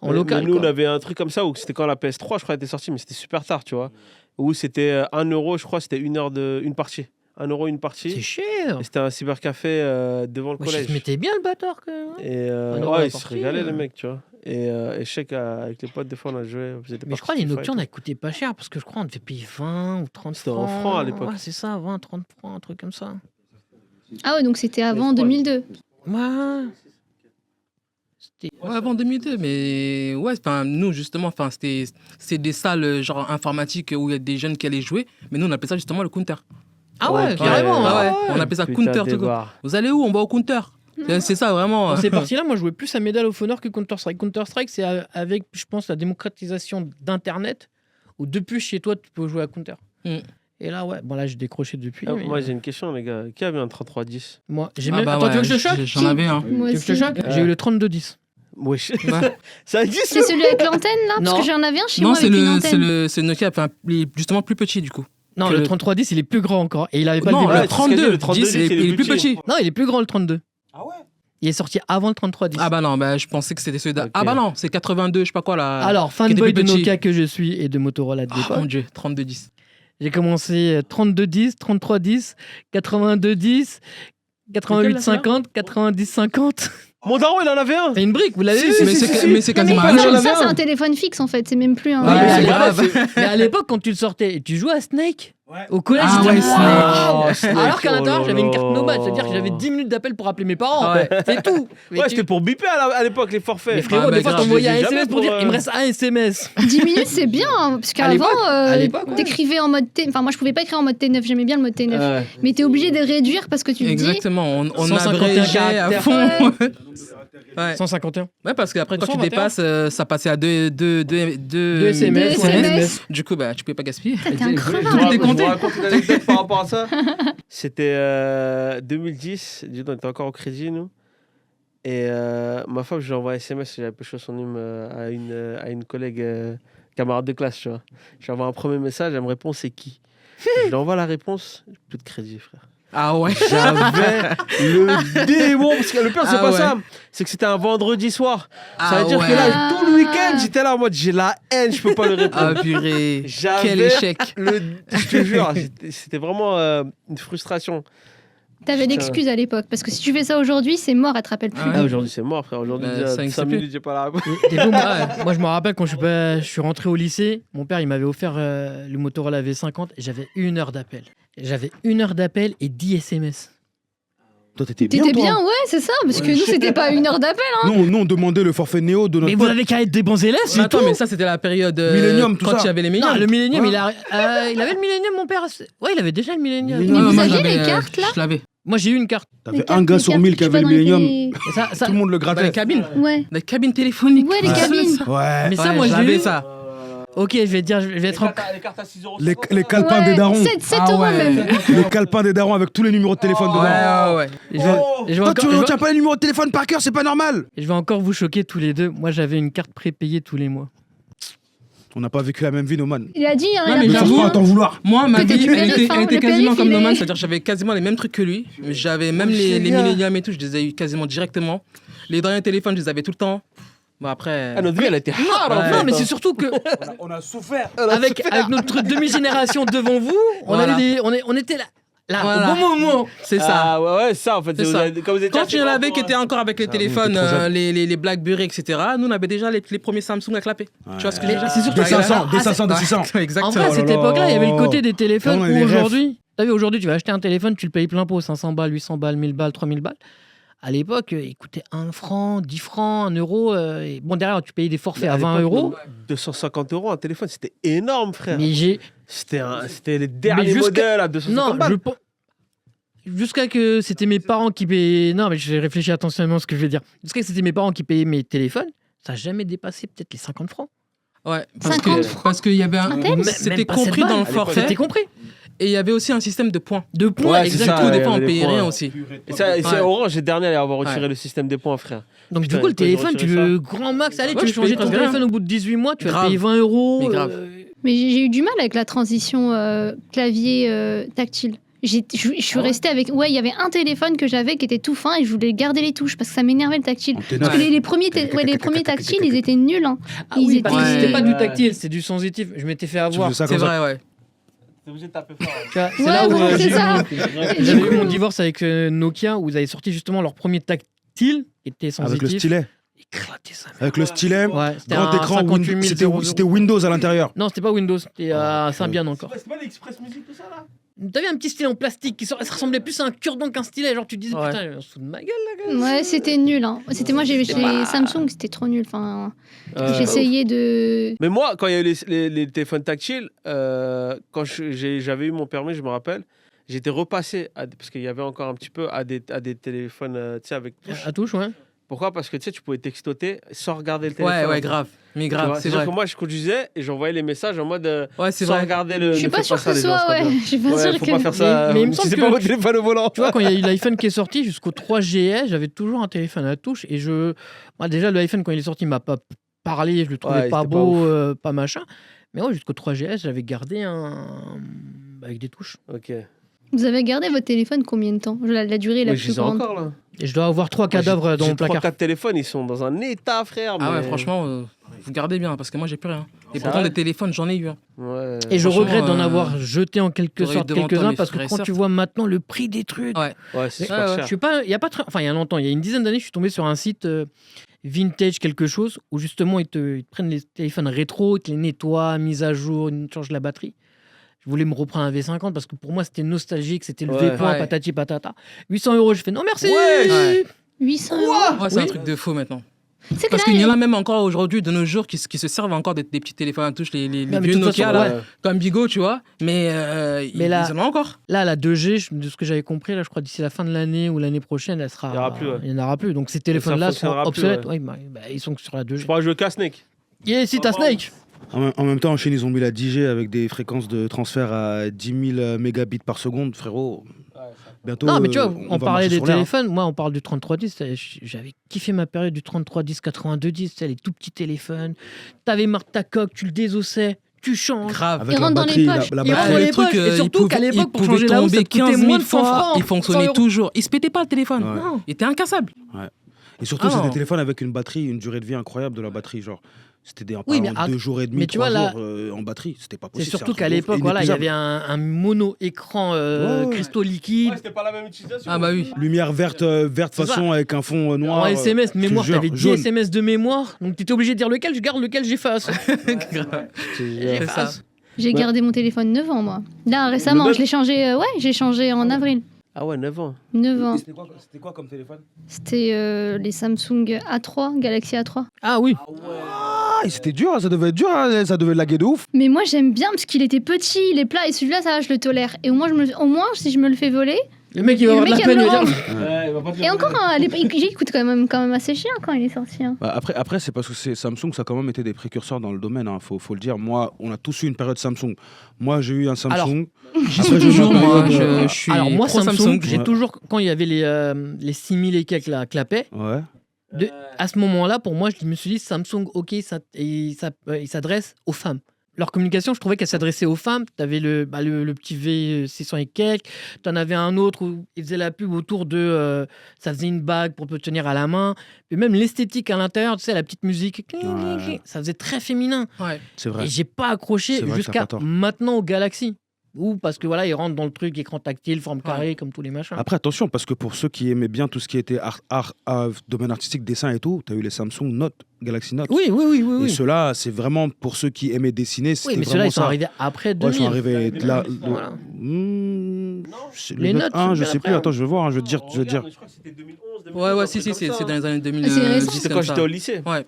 en local. Nous, on quoi. avait un truc comme ça où c'était quand la PS3, je crois, était sortie, mais c'était super tard, tu vois. Où c'était 1 euro, je crois, c'était une partie. 1 euro, une partie. C'est cher. Et c'était un cybercafé devant le Moi, je collège. mettais bien le bâtard quand même. Hein. Et 1 euro la ouais, ils se partie, régalaient, les mecs, tu vois. Et je sais qu'avec les potes, des fois, on a joué. on faisait des Mais je parties crois que les FIFA et nocturnes, tout. elles coûtaient pas cher parce que je crois qu'on devait payer 20 ou 30 C'était francs. en francs à l'époque. Ouais, c'est ça, 20, 30 francs, un truc comme ça. Ah ouais, donc c'était avant 2002. Ouais. C'était. Ouais, avant 2002, mais ouais, enfin, nous justement, enfin, c'est des salles genre informatiques où il y a des jeunes qui allaient jouer, mais nous on appelait ça justement le counter. Ah ouais, Ouais, carrément. ouais, ah ouais. On appelait ça Putain, counter, tout débarre. Vous allez où? On va au counter. C'est ça vraiment. Dans ces parties-là, moi, je jouais plus à Medal of Honor que Counter-Strike. Counter-Strike, c'est avec, je pense, la démocratisation d'Internet, où depuis chez toi, tu peux jouer à Counter. Mm. Et là, ouais, bon, là, j'ai décroché depuis. Ah, mais, moi, j'ai une question, les gars. Qui avait un 3310? moi, j'ai Ah même. bah Attends, ouais, tu veux que je te choque J'en avais un. Moi Tu veux que je te aussi. choque J'ai eu le 3210. Wesh. Ouais. Ça existe? C'est celui avec l'antenne là? Parce Non. que j'en avais un chez Non, moi c'est avec une le, antenne. c'est le Nokia, enfin, justement plus petit du coup. Non, Que le le- 3310, il est plus grand encore. Et il avait pas Non, le ouais, le développeur. c'est ce que j'ai dit, 32, le 32, 10, il est plus petit. Non, il est plus grand, le 32. Ah ouais? Il est sorti avant le 3310. Ah bah non, bah, je pensais que c'était celui Ok. Ah bah non, c'est 82, je sais pas quoi là. Alors, qui était fanboy plus de petit. Nokia que je suis et de Motorola de Oh l'époque, mon dieu, 3210. J'ai commencé 3210, 3310, 8210, 8850, 9050. Mon daron, il en avait un. C'est une brique, vous l'avez vu? Mais c'est quasiment mais la même chose. ça, c'est un téléphone fixe en fait, c'est même plus un. Ouais, mais, c'est à grave. mais à l'époque, quand tu le sortais, et tu jouais à Snake au collège, Ah j'étais ouais, wow. Snake. Alors qu'à l'intérieur, Oh j'avais une carte là nomade, là. c'est-à-dire que j'avais 10 minutes d'appel pour appeler mes parents. Ouais. C'est tout. Mais Ouais, tu- c'était pour biper à l'époque, les forfaits. Mais frérot, Ah, des bah, fois, grave, t'envoyais je un les ai SMS jamais pour dire pour, il me reste un SMS. 10 minutes, c'est bien, hein, parce À l'époque, qu'avant, ouais. t'écrivais en mode T. Enfin, moi, je pouvais pas écrire en mode T9, j'aimais bien le mode T9. Ouais. Mais t'es obligé de réduire parce que tu te dis. Exactement, on 151 abrégeait à caractères. fond. Ouais. 151. Ouais, parce qu'après, quand tu 121. dépasses, ça passait à deux SMS. Deux SMS. Du coup, bah, tu pouvais pas gaspiller. Putain, t'es un Je crevard. vous raconte une anecdote par rapport à ça. C'était 2010, dis donc, on était encore au crédit, nous. Et ma femme, je lui envoie un SMS, j'avais pêché son numéro à une collègue, camarade de classe, tu vois. Je lui envoie un premier message, elle me répond, c'est qui? Je lui envoie la réponse, plus de crédit, frère. Ah ouais. J'avais le démon, parce que le pire, c'est Ah pas ouais. ça, c'est que c'était un vendredi soir. Ça Ah veut dire ouais. que là, tout le week-end, j'étais là en mode, j'ai la haine, je peux pas le répondre. Ah purée. J'avais Quel échec. Je te jure, c'était vraiment une frustration. T'avais Putain. l'excuse à l'époque, parce que si tu fais ça aujourd'hui, c'est mort, elle te rappelle plus. Ah ouais. Ah, aujourd'hui, c'est mort, frère. Aujourd'hui, Bah, déjà, ça 5 n'existe plus. minutes, j'ai pas la réponse. Des fois, moi, je me rappelle quand je suis rentré au lycée, mon père il m'avait offert le Motorola V50 et j'avais 1 heure d'appel. J'avais 1 heure d'appel et 10 SMS. Toi, t'étais bien, T'étais toi. bien, ouais, c'est ça, parce que nous, c'était pas 1 heure d'appel. Non, on demandait le forfait Néo de notre Mais vous pote. avez qu'à être des bons élèves, Mais c'est attends, tout. mais ça, c'était la période Millennium, tout quand ça. il y avait les Non, Millennium. le Millennium, Ouais. il avait le Millennium, mon père. Ouais, il avait déjà le Millennium. Millennium. Mais vous moi, aviez j'avais, les cartes, là Je l'avais. Moi, j'ai eu une carte. T'avais Les un cartes, gars les sur cartes 1000 que qui tu avait le vois dans les- Millennium. Et ça, Tout le monde le Bah, la grattait. cabine. Ouais. La cabine téléphonique. Ouais, les Ouais. cabines. Ouais. mais ça, Ouais, moi, je l'ai j'avais eu. ça. Ok, je vais être en... Les cartes à 6 euros. Les calepins des darons. 7 Ah euros ouais. même. Les calepins des darons avec tous les numéros de téléphone Ouais, dedans. ouais. Et je vais- et je vais Toi, encore- tu je vais- retiens pas les numéros de téléphone par cœur, c'est pas normal. et je vais encore vous choquer tous les deux. Moi, j'avais une carte prépayée tous les mois. On n'a pas vécu la même vie, Noman. Il a dit, hein, Ouais, il mais a Ne pas force j'avoue- dit, pas à t'en vouloir. Moi, ma Peut-être vie, du elle périph', hein, était le quasiment comme périph', il Noman. est- C'est-à-dire que j'avais quasiment les mêmes trucs que lui. J'avais même les génial. Millennium et tout, je les ai eu quasiment directement. Les derniers téléphones, je les avais tout le temps. Bon, après. Ah, notre vie, elle a été hard, en Ouais. fait. Non, mais c'est surtout que On a souffert. avec notre demi-génération devant vous, Voilà. on était là Voilà. au bon moment. C'est ça. Ah, ouais, ça, en fait. C'est Vous ça. avez- Quand vous étiez Quand assez tu en grand avais pour, qui étaient encore avec les Ça, téléphones, vous étiez trop jeunes. les BlackBerry, etc., nous, on avait déjà les premiers Samsung à clapper. Tu vois ce que je veux dire? C'est surtout Des que- 500, des Ah, 500, des Ouais, 600. En Exactement. vrai, à cette Oh là époque-là, il y avait le côté des téléphones on a où les rêves. aujourd'hui, t'as vu, aujourd'hui, tu vas acheter un téléphone, tu le payes plein pot, 500 balles, 800 balles, 1000 balles, 3000 balles. À l'époque, il coûtait 1 franc, 10 francs, 1 euro. Et bon, derrière, tu payais des forfaits à 20 euros. 250 euros un téléphone, c'était énorme, frère. Mais j'ai. C'était les derniers jusqu'à- modèles à 250 Non, balles. jusqu'à que c'était mes parents qui payaient. Non, mais je vais réfléchir attentivement à ce que je vais dire. Jusqu'à que c'était mes parents qui payaient mes téléphones, ça n'a jamais dépassé peut-être les 50 francs. Ouais, parce 50 que parce qu'il y avait un. Rappel C'était Même pas 7 compris balles. dans le À l'époque, forfait. C'était compris. Et il y avait aussi un système de points. De points, Ouais, c'est Du ça, coup, exactement. des il y fois, on avait des payait points. rien aussi. Et ça, c'est Ouais. Orange, les derniers à avoir retiré Ouais. le système des points, frère. Donc, Putain, du coup, le quand ils ont téléphone, tu retiré le grand max, allez, Ouais, tu veux tu payes changer ton presque rien. téléphone au bout de 18 mois, tu vas Grave. payer 20 euros. Mais grave. Mais j'ai eu du mal avec la transition clavier tactile. Je suis restée avec. Ouais, il y avait un téléphone que j'avais qui était tout fin et je voulais garder les touches parce que ça m'énervait le tactile. On était Parce neuf. que les premiers, les premiers tactiles, ils étaient nuls. Hein. Ah Ils oui, parce que étaient- c'était pas du Ouais. tactile, c'est du sensitif. Je m'étais fait Tu avoir. faisais ça C'est comme ça. vrai, ouais. T'es obligé de taper fort. Tu vois, c'est Ouais, là où bon, c'est j'ai eu ça. j'avais eu mon divorce avec Nokia où ils avaient sorti justement leur premier tactile, était sensitif. Avec le stylet. Éclaté ça. Avec le stylet. Ouais, c'était Grand un écran, 58 000. c'était Windows à l'intérieur. Non, c'était pas Windows, c'était Symbian encore. C'est pas l'Express Music, tout ça, là? T'avais un petit stylet en plastique ça ressemblait plus à un cure-dent qu'un stylet. Genre, tu te disais, Ouais. putain, on se fout de ma gueule là, gars. Ouais, c'était nul. Hein. C'était moi, j'ai C'était chez pas- Samsung, c'était trop nul. Enfin, Euh, j'essayais de. Mais moi, quand il y a eu les téléphones tactiles, quand j'avais eu mon permis, je me rappelle, j'étais repassé, parce qu'il y avait encore un petit peu, à des téléphones tu sais, avec touche. À touche, ouais. Pourquoi? Parce que tu sais, tu pouvais textoter sans regarder le Ouais, téléphone. ouais, grave. Mais Tu grave, vois, c'est C'est-à-dire vrai. que moi, je conduisais et j'envoyais les messages en mode Ouais, c'est sans vrai. regarder le. Je suis ne pas faites sûre ça, que les ce gens, c'est soit. pas Ouais, bien. je suis pas Ouais, sûre faut que. pas faire ça. Mais il me semble c'est que- pas votre téléphone au volant. Tu vois, quand il y a eu l'iPhone qui est sorti jusqu'au 3GS, j'avais toujours un téléphone à touche. Et moi, déjà, le iPhone, quand il est sorti, il m'a pas parlé. Je le trouvais Ouais, pas c'était pas beau, ouf. pas machin. Mais ouais, jusqu'au 3GS, j'avais gardé un. Avec des touches. Ok. Vous avez gardé votre téléphone combien de temps la durée la Oui, je plus les ai grande. encore là. Et je dois avoir 3 cadavres dans J'ai mon placard. 3-4 téléphones, ils sont dans un état, frère. Ah ouais, mais- franchement, vous gardez bien parce que moi, j'ai plus rien. Et C'est pourtant, vrai des téléphones, j'en ai eu. Hein. Ouais. Et je Franchement, regrette d'en avoir jeté en quelque t'aurais eu sorte devant toi quelques-uns les parce que frères et quand sœurs. tu vois maintenant le prix des trucs. Ouais. Ouais, c'est Ouais, super ouais. Je cher. suis pas, il y a pas très, enfin il y a longtemps, il y a une dizaine d'années, je suis tombé sur un site vintage quelque chose où justement ils te prennent les téléphones rétro, ils te les nettoient, mise à jour, ils te changent la batterie. Je voulais me reprendre un V50 parce que pour moi c'était nostalgique, c'était le Ouais. V point, Ouais. patati patata. 800 €, je fais non merci. Ouais. 800 €. Ouais, c'est Oui. un truc de faux maintenant. C'est que Parce là, qu'il y en a même encore aujourd'hui, de nos jours, qui se servent encore des petits téléphones à touche, les Non, mais vieux de toute Nokia, façon, là, ouais. comme Bigo, tu vois. Mais Mais là- ils en ont encore. Là, la 2G, de ce que j'avais compris, là, je crois d'ici la fin de l'année ou l'année prochaine, elle sera. Il y aura plus, ouais. Il n'y en aura plus. Donc ces téléphones-là seront fonctionnera plus, obsolètes. ouais. Ouais, bah, ils sont sur la 2G. Je pourrais jouer qu'à Snake. Yeah, si t'as Snake. En même temps, en Chine, ils ont mis la 10G avec des fréquences de transfert à 10 000 mégabits par seconde, frérot. Bientôt, Non, mais tu vois, on va parlait marcher des sur l'air, hein. téléphones. Moi, on parle du 3310. J'avais kiffé ma période du 3310, 8210. Tu sais, les tout petits téléphones. T'avais marre de ta coque, tu le désossais, tu changes. Grave. Avec Ils la rentrent dans les batterie, poches. la Ils rentrent batterie. dans les le truc, poches, et surtout qu'à l'époque, pour changer la housse, ça te coûtait 15 moins 000 de 100 fois, francs. il fonctionnait 100 €. toujours. Il se pétait pas le téléphone. Ouais. Non. Il était incassable. Et surtout, Ah c'est non. des téléphones avec une batterie, une durée de vie incroyable de la batterie. Genre, c'était des Oui, mais 2 jours et demi, mais tu 3 vois, là, jours en batterie. C'était pas C'est possible. surtout un qu'à truc de ouf, l'époque, voilà, il y inépuisable. avait un mono-écran Ouais. cristaux liquides. c'était pas la même utilisation. Ah bah oui. Lumière verte, C'est façon avec un fond noir. En SMS, je te mémoire, jure, t'avais 10 jaune. SMS de mémoire. Donc tu étais obligé de dire lequel je garde, lequel j'efface. Grave. J'efface. ça. J'ai Ouais. gardé mon téléphone 9 ans, moi. Là, récemment, neuf je l'ai changé. J'ai changé en avril. Ah ouais, 9 ans. 9 ans. C'était quoi comme téléphone? C'était les Samsung A3, Galaxy A3. Ah oui. Ah, c'était dur, ça devait être dur, hein, ça devait laguer de ouf. Mais moi, j'aime bien parce qu'il était petit, il est plat, et celui-là, ça va, je le tolère. Et au moins, si je me le fais voler. Le mec, il va Le avoir de mec, la il va peine. me Il va le dire, rendre. Et encore, à l'époque, il coûte quand même assez cher quand il est sorti. Hein. Bah, après c'est parce que Samsung, ça a quand même été des précurseurs dans le domaine, hein, faut le dire. Moi, on a tous eu une période Samsung. Moi, j'ai eu un Samsung. Alors, J'y Après, suis j'ai eu toujours, ma moi. période, Je suis Alors moi, pro Samsung, j'ai Ouais. toujours, quand il y avait les 6000 et quelques là, clapet, Ouais. à ce moment-là, pour moi, je me suis dit, Samsung, ok, il s'adresse aux femmes. Leur communication, je trouvais qu'elle s'adressait aux femmes. Tu avais le petit V600 et quelques. Tu en avais un autre où il faisait la pub autour de... ça faisait une bague pour te tenir à la main. Et même l'esthétique à l'intérieur, tu sais, la petite musique. Ouais. Ça faisait très féminin. Ouais. C'est vrai. Et j'ai pas accroché C'est vrai que t'as jusqu'à pas tort. maintenant au Galaxy. Ou parce que voilà, ils rentrent dans le truc, écran tactile, forme carrée, comme tous les machins. Après, attention, parce que pour ceux qui aimaient bien tout ce qui était domaine artistique, dessin et tout, tu as eu les Samsung Note, Galaxy Note. Oui, oui, oui, oui. Et oui. ceux-là, c'est vraiment pour ceux qui aimaient dessiner. Oui, C'était mais ceux-là, vraiment ils sont ça. arrivés après Ouais, 2000. ils sont arrivés de là. Voilà. Les Les Note Note, 1, c'est je bien sais après, plus. hein. Attends, je vais voir, je veux dire. Je crois que c'était 2011, 2012. Ouais, si, c'est dans les années 2000. C'est récent. C'est quand j'étais au lycée. Ouais.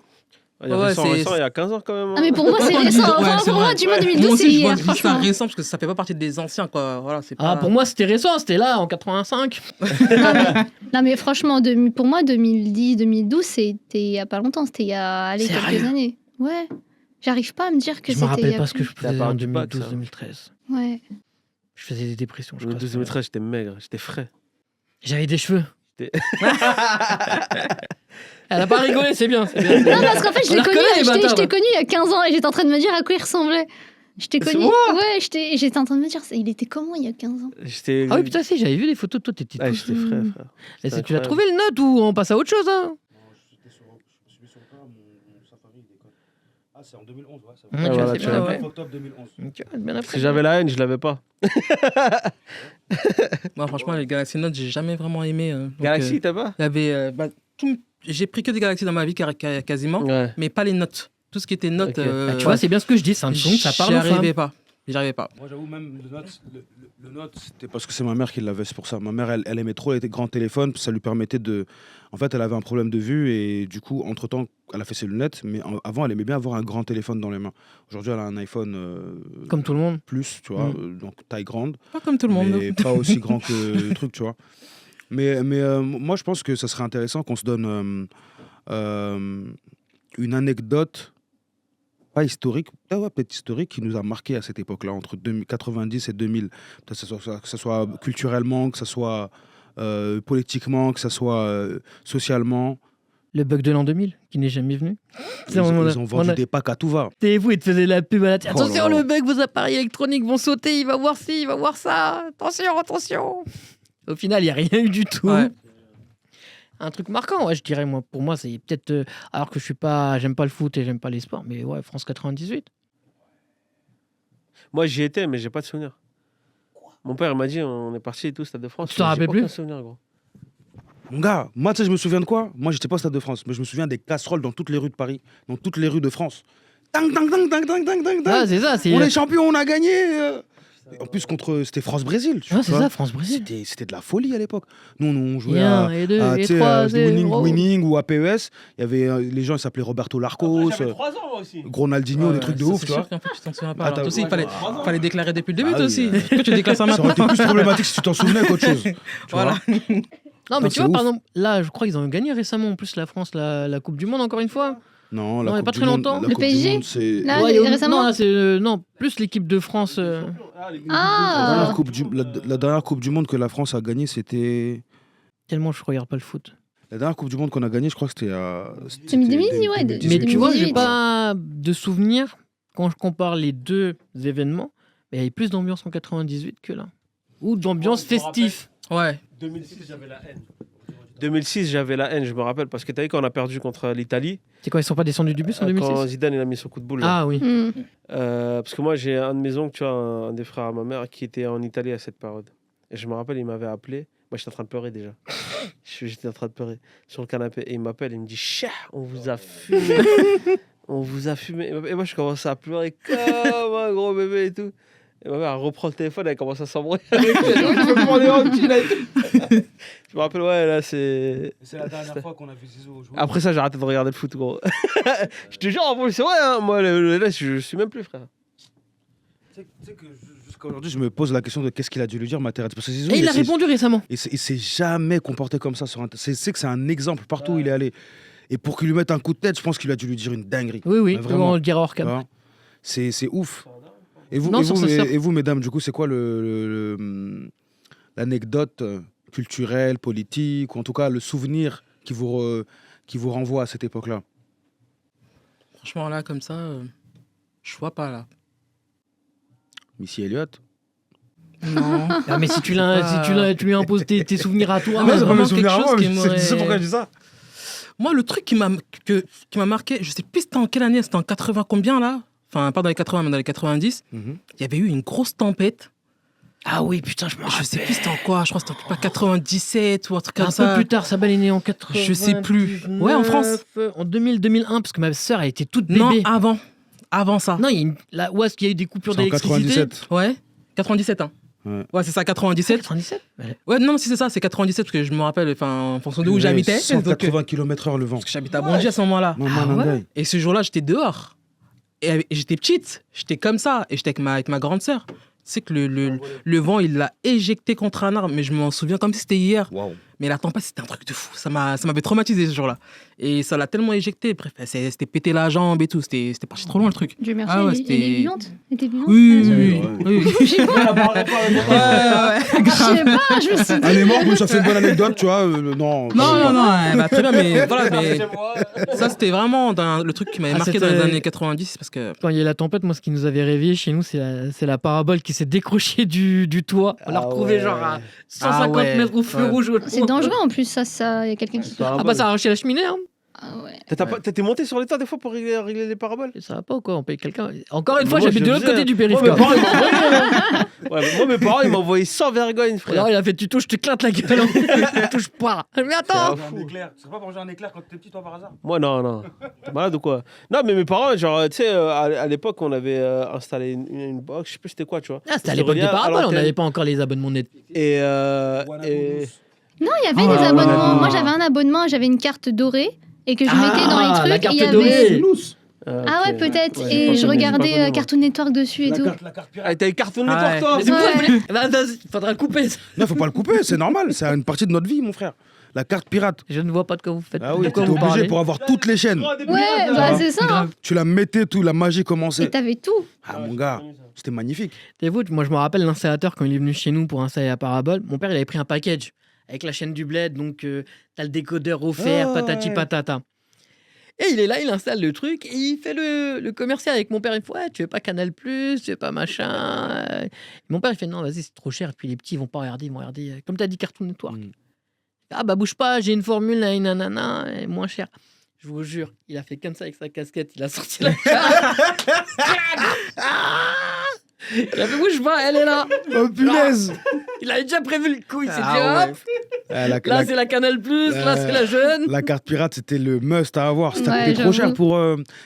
Il y avait Ouais, ça c'est- récent il y a 15 ans quand même. Ah, mais pour moi, c'est Ouais, récent. ouais, Enfin, c'est pour moi, vrai. du moins Moi 2012, c'est aussi, je hier, vois ça franchement. récent parce que ça fait pas partie des anciens, quoi. Voilà, c'est pas... Ah, pour moi, c'était récent, c'était là, en 85. Non, mais franchement, pour moi, 2010, 2012, c'était il y a pas longtemps. C'était il y a allez, quelques Sérieux années. Ouais. J'arrive pas à me dire que Je me c'était. il rappelle y a pas ce que plus. je C'est à faisais part en du bac, ça. 2012-2013. Ouais. Je faisais des dépressions, je Le crois. 2013, j'étais maigre, j'étais frais. J'avais des cheveux. J'étais- Elle a pas rigolé, c'est bien. C'est bien. Non, parce qu'en fait, je On l'ai la connu, reconnaît, les je bâtards. t'ai connu il y a 15 ans et j'étais en train de me dire à quoi il ressemblait. Je t'ai C'est connu. moi Ouais, j'étais en train de me dire, il était comment il y a 15 ans? J'étais. Ah oui, putain, si, j'avais vu les photos de toi, t'étais Ah, tout... j'étais frais, frère. Et C'était si tu l'as incroyable. trouvé le note ou on passe à autre chose, hein? Ah, c'est en 2011, ouais. Ouais, tu vois, voilà, c'est tu bien vois. après. Octobre 2011. Tu vois, bien Parce après. que j'avais la haine, je l'avais pas. Moi, franchement, les Galaxy Note, j'ai jamais vraiment aimé. Donc, Galaxy, t'as pas il y avait, j'ai pris que des Galaxy dans ma vie, quasiment, Ouais. mais pas les notes. Tout ce qui était notes. Ok. Bah, tu vois, c'est bien ce que je dis, Samsung, ça parle aux femmes. J'y arrivais pas. Moi, j'avoue, même le Note, c'était parce que c'est ma mère qui l'avait, c'est pour ça. Ma mère, elle aimait trop les grands téléphones, ça lui permettait de. En fait, elle avait un problème de vue et du coup, entre-temps, elle a fait ses lunettes, mais avant, elle aimait bien avoir un grand téléphone dans les mains. Aujourd'hui, elle a un iPhone Comme tout le monde. plus, tu vois, Mm. donc taille grande, Pas comme tout le monde. mais pas aussi grand que le truc, tu vois. Mais moi, je pense que ça serait intéressant qu'on se donne une anecdote, pas historique, peut-être historique, qui nous a marqué à cette époque-là, entre 90 et 2000. Que ce soit culturellement, que ce soit politiquement, que ce soit socialement. Le bug de l'an 2000, qui n'est jamais venu. Ils ont vendu des packs à tout va. Vous, ils te faisaient la pub à la télé. Oh là Attention, là. le bug, vos appareils électroniques vont sauter, il va voir ci, il va voir ça. Attention, attention. Au final, il n'y a rien eu du tout. Ouais. Un truc marquant, ouais, je dirais, moi. Pour moi, c'est peut-être. Alors que j'aime pas le foot et j'aime pas les sports, mais ouais, France 98. Moi, j'y étais, mais j'ai pas de souvenir. Mon père il m'a dit, on est parti et tout, Stade de France. Tu t'en mais j'ai rappelles plus aucun souvenir, gros. Mon gars, moi, tu sais, je me souviens de quoi? Moi, j'étais pas au Stade de France, mais je me souviens des casseroles dans toutes les rues de Paris, dans toutes les rues de France. Tang, tang, tang, tang, tang, tang, tang, Ah, tang. c'est ça. On est champion, on a gagné. En plus, c'était France-Brésil. tu Ah, c'est vois. ça, France-Brésil. C'était de la folie à l'époque. Nous, on jouait Et à, 1, et 2, tu et sais, 3, winning ou à PES. Il y avait les gens, ils s'appelaient Roberto Larcos, J'avais 3 ans, moi aussi. Ronaldinho, des trucs de ouf, tu vois. C'est sûr qu'en fait, tu t'en souviens pas. Ah, Alors, toi aussi, il ouais, fallait déclarer depuis le début, Ah toi oui, aussi. Pourquoi tu déclares ça Ça aurait maintenant été plus problématique si tu t'en souvenais qu'autre chose. tu Voilà. vois. Non, mais Non, tu c'est vois, par ouf. exemple, là, je crois qu'ils ont gagné récemment, en plus, la France, la Coupe du Monde, encore une fois. Non, Non, il y a Coupe pas du très Monde- longtemps. la Le Coupe du PSG? Monde, c'est Là, Ouais, récemment non, là, c'est non, plus l'équipe de France. Ah la dernière Coupe du Monde que la France a gagnée, c'était. Tellement je regarde pas le foot. La dernière Coupe du Monde qu'on a gagnée, je crois que c'était à. 2018, ouais, 2018. Mais tu vois, j'ai 2018. pas de souvenir quand je compare les deux événements. Mais il y avait plus d'ambiance en 98 que là. Ou d'ambiance Je me rappelle. festive. Ouais. 2006, j'avais la haine. 2006, j'avais la haine, je me rappelle, parce que t'as vu quand on a perdu contre l'Italie, C'est quoi, ils sont pas descendus du bus en quand 2006 Zidane il a mis son coup de boule. là. Ah oui. Hmm. Parce que moi, j'ai un de mes oncles, tu vois, un des frères à ma mère, qui était en Italie à cette période. Et je me rappelle, il m'avait appelé. Moi, j'étais en train de pleurer déjà. J'étais en train de pleurer sur le canapé. Et il m'appelle, il me dit Chah, on vous a fumé. On vous a fumé. Et moi, je commence à pleurer comme un gros bébé et tout. Et ma mère, elle reprend le téléphone, elle commence à s'embrouiller avec lui. Je veux prendre les rangs, là, et tout. Je me rappelle, ouais, là, c'est. C'est la dernière fois qu'on a vu Zizou jouer. Après ça, j'ai arrêté de regarder le foot, gros. Je te jure, en plus, c'est vrai, hein, moi, là, je suis même plus, frère. Tu sais que jusqu'à aujourd'hui, je me pose la question de qu'est-ce qu'il a dû lui dire, Materazzi. Parce que Zizou, Et il a répondu récemment. il s'est jamais comporté comme ça sur c'est que c'est un exemple partout où il est allé. Et pour qu'il lui mette un coup de tête, je pense qu'il a dû lui dire une dinguerie. Oui, oui, Mais vraiment. on le dira hors Tu cam. vois. C'est ouf. Et vous, Non, sur sa sœur. et vous, mesdames, du coup, c'est quoi l'anecdote culturelle, politique, ou en tout cas le souvenir qui vous renvoie à cette époque-là? Franchement, là, comme ça, je vois pas, là. Missy Elliott? Non. Ah, mais si tu lui imposes tes souvenirs à toi, Ah, mais c'est vraiment quelque chose qui je m'aurait- sais pourquoi je dis ça. Moi, le truc qui m'a marqué, je sais plus c'était en quelle année, c'était en 80 combien, là? Enfin, pas dans les 80, mais dans les 90. Il y avait eu une grosse tempête. Ah oui, putain, je me Je sais plus c'était en quoi, je crois que c'était en 97 ou un truc comme Un ça. peu plus tard, Sabal est né en 80. Je sais plus. Ouais, en France. En 2000-2001, parce que ma sœur, elle était toute bébé. Non, avant. Avant ça. Non, il y a où est-ce qu'il y a eu des coupures C'est en d'électricité 97. Ouais. 97, hein. Ouais. C'est ça, 97. 97 ouais. Ouais, non, si c'est ça, c'est 97, parce que je me rappelle, enfin, en fonction de où j'habitais. donc, 180 km/h le vent. parce que j'habitais à Bondy à ce moment-là. Non, Ah non, ouais. Nandaï. Et ce jour-là, j'étais dehors. Et j'étais petite. J'étais comme ça. Et j'étais avec ma grande sœur. Tu sais que le vent, il l'a éjecté contre un arbre. Mais je m'en souviens comme si c'était hier. Waouh. Mais la tempête, c'était un truc de fou. Ça m'avait traumatisé ce jour-là. Et ça l'a tellement éjecté. Bref, c'était pété la jambe et tout. C'était parti trop loin le truc. Dieu merci, Ah ouais, elle c'était- est vivante. Elle était vivante. Oui, Ah, oui, ouais. oui. Je sais pas, Ouais, je sais pas, je me suis dit. Elle est morte, mais ça fait une bonne anecdote, tu vois. Non, Non, très bien, mais voilà, mais ça, c'était vraiment le truc qui m'avait Ah, marqué dans les c'était- années 90, parce que Quand il y a eu la tempête, moi, ce qui nous avait réveillés chez nous, c'est la parabole qui s'est décrochée du toit. On l'a Ah retrouvée ouais. genre à 150 Ah ouais. mètres au feu Ouais. rouge. C'est dangereux en plus, ça. Il y a quelqu'un qui. Ah bah ça a arraché la cheminée, hein. Ah ouais. T'étais monté sur les toits des fois pour régler les paraboles? Ça va pas ou quoi? On paye quelqu'un. Encore une fois, Moi, j'habite je de l'autre disais- côté du Moi, périph'. mes quoi. parents, ils m'envoyaient, ouais, mais moi, mes parents, ils m'envoyaient sans vergogne, frère. Alors il a fait tu touches, je te claque la gueule. Touche pas. Mais attends. C'est un fou. C'est pas pour manger un éclair quand t'étais petit, toi, par hasard? Moi, non. T'es malade ou quoi? Non, mais mes parents, genre, tu sais, à l'époque, on avait installé une box, je sais plus c'était quoi, tu vois. Ah, c'était à Je l'époque des reviens à paraboles, on l'antenne. n'avait pas encore les abonnements net. Et, Non, il y avait Ah, des ouais, abonnements. ouais. Moi, j'avais un abonnement, j'avais une carte dorée et que je mettais dans les trucs. la et carte il y avait... dorée. Ah ouais, peut-être. Ouais, j'ai pas et je connu, regardais j'ai pas connu, moi. Cartoon Network dessus et tout. La carte Ah, t'as les cartons de Ah ouais. toi, Mais c'est pour ça que Ouais. je voulais- Vas-y, faudra le couper. ça. Non, faut pas le couper, c'est normal. C'est une partie de notre vie, mon frère. La carte pirate. Je ne vois pas de quoi vous faites. Ah oui, de quoi t'étais vous obligé parlez. pour avoir toutes les chaînes. Ouais, bah c'est ça. hein. Grave. Tu la mettais, tout, la magie Et commençait. t'avais tout. Ah, mon gars, c'était magnifique. Et vous, moi je me rappelle l'installateur quand il est venu chez nous pour installer la parabole. Mon père il avait pris un package avec la chaîne du bled, donc t'as le décodeur offert, Ah, patati ouais. patata. Et il est là, il installe le truc et il fait le commercial avec mon père. Il fait ouais, tu veux pas Canal+, tu veux pas machin. Et mon père il fait non, vas-y, c'est trop cher. Et puis les petits ils vont pas regarder, ils vont regarder. Comme t'as dit, Cartoon Network. Mm. Ah bah bouge pas, j'ai une formule, là, nanana, et moins cher. Je vous jure, il a fait comme ça avec sa casquette, il a sorti la carte. Il a fait bouge pas, elle est là. Oh punaise. Il avait déjà prévu le coup, il s'est dit Ah ouais. hop, La, là c'est la Canal+, là c'est la jeune. la carte pirate, c'était le must à avoir. C'était Ouais, coûté trop cher j'avoue. pour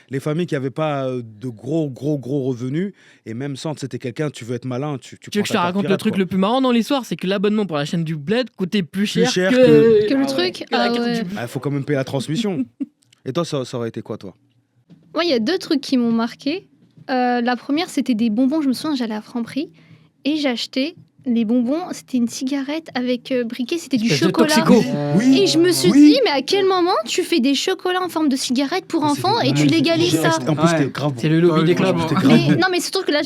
les familles qui n'avaient pas de gros revenus. Et même sans, c'était quelqu'un, tu veux être malin, tu Tu veux que je te raconte le truc le plus marrant dans l'histoire, c'est que l'abonnement pour la chaîne du Bled coûtait plus cher, cher que... Que le Ah ouais, truc. que la Ah carte ouais. du Il faut quand même payer la transmission. Et toi, ça aurait été quoi, toi? Moi, il y a 2 trucs qui m'ont marqué. La première, c'était des bonbons. Je me souviens, j'allais à Franprix et j'achetais les bonbons. C'était une cigarette avec briquet, c'était du Espèce de chocolat. toxico. Oui. Et je me suis dit, mais à quel moment tu fais des chocolats en forme de cigarette pour enfants et tu légalises ça? En plus, Ouais. c'était grave. C'est le lobby des clubs. franchement. Mais, non, mais surtout que là,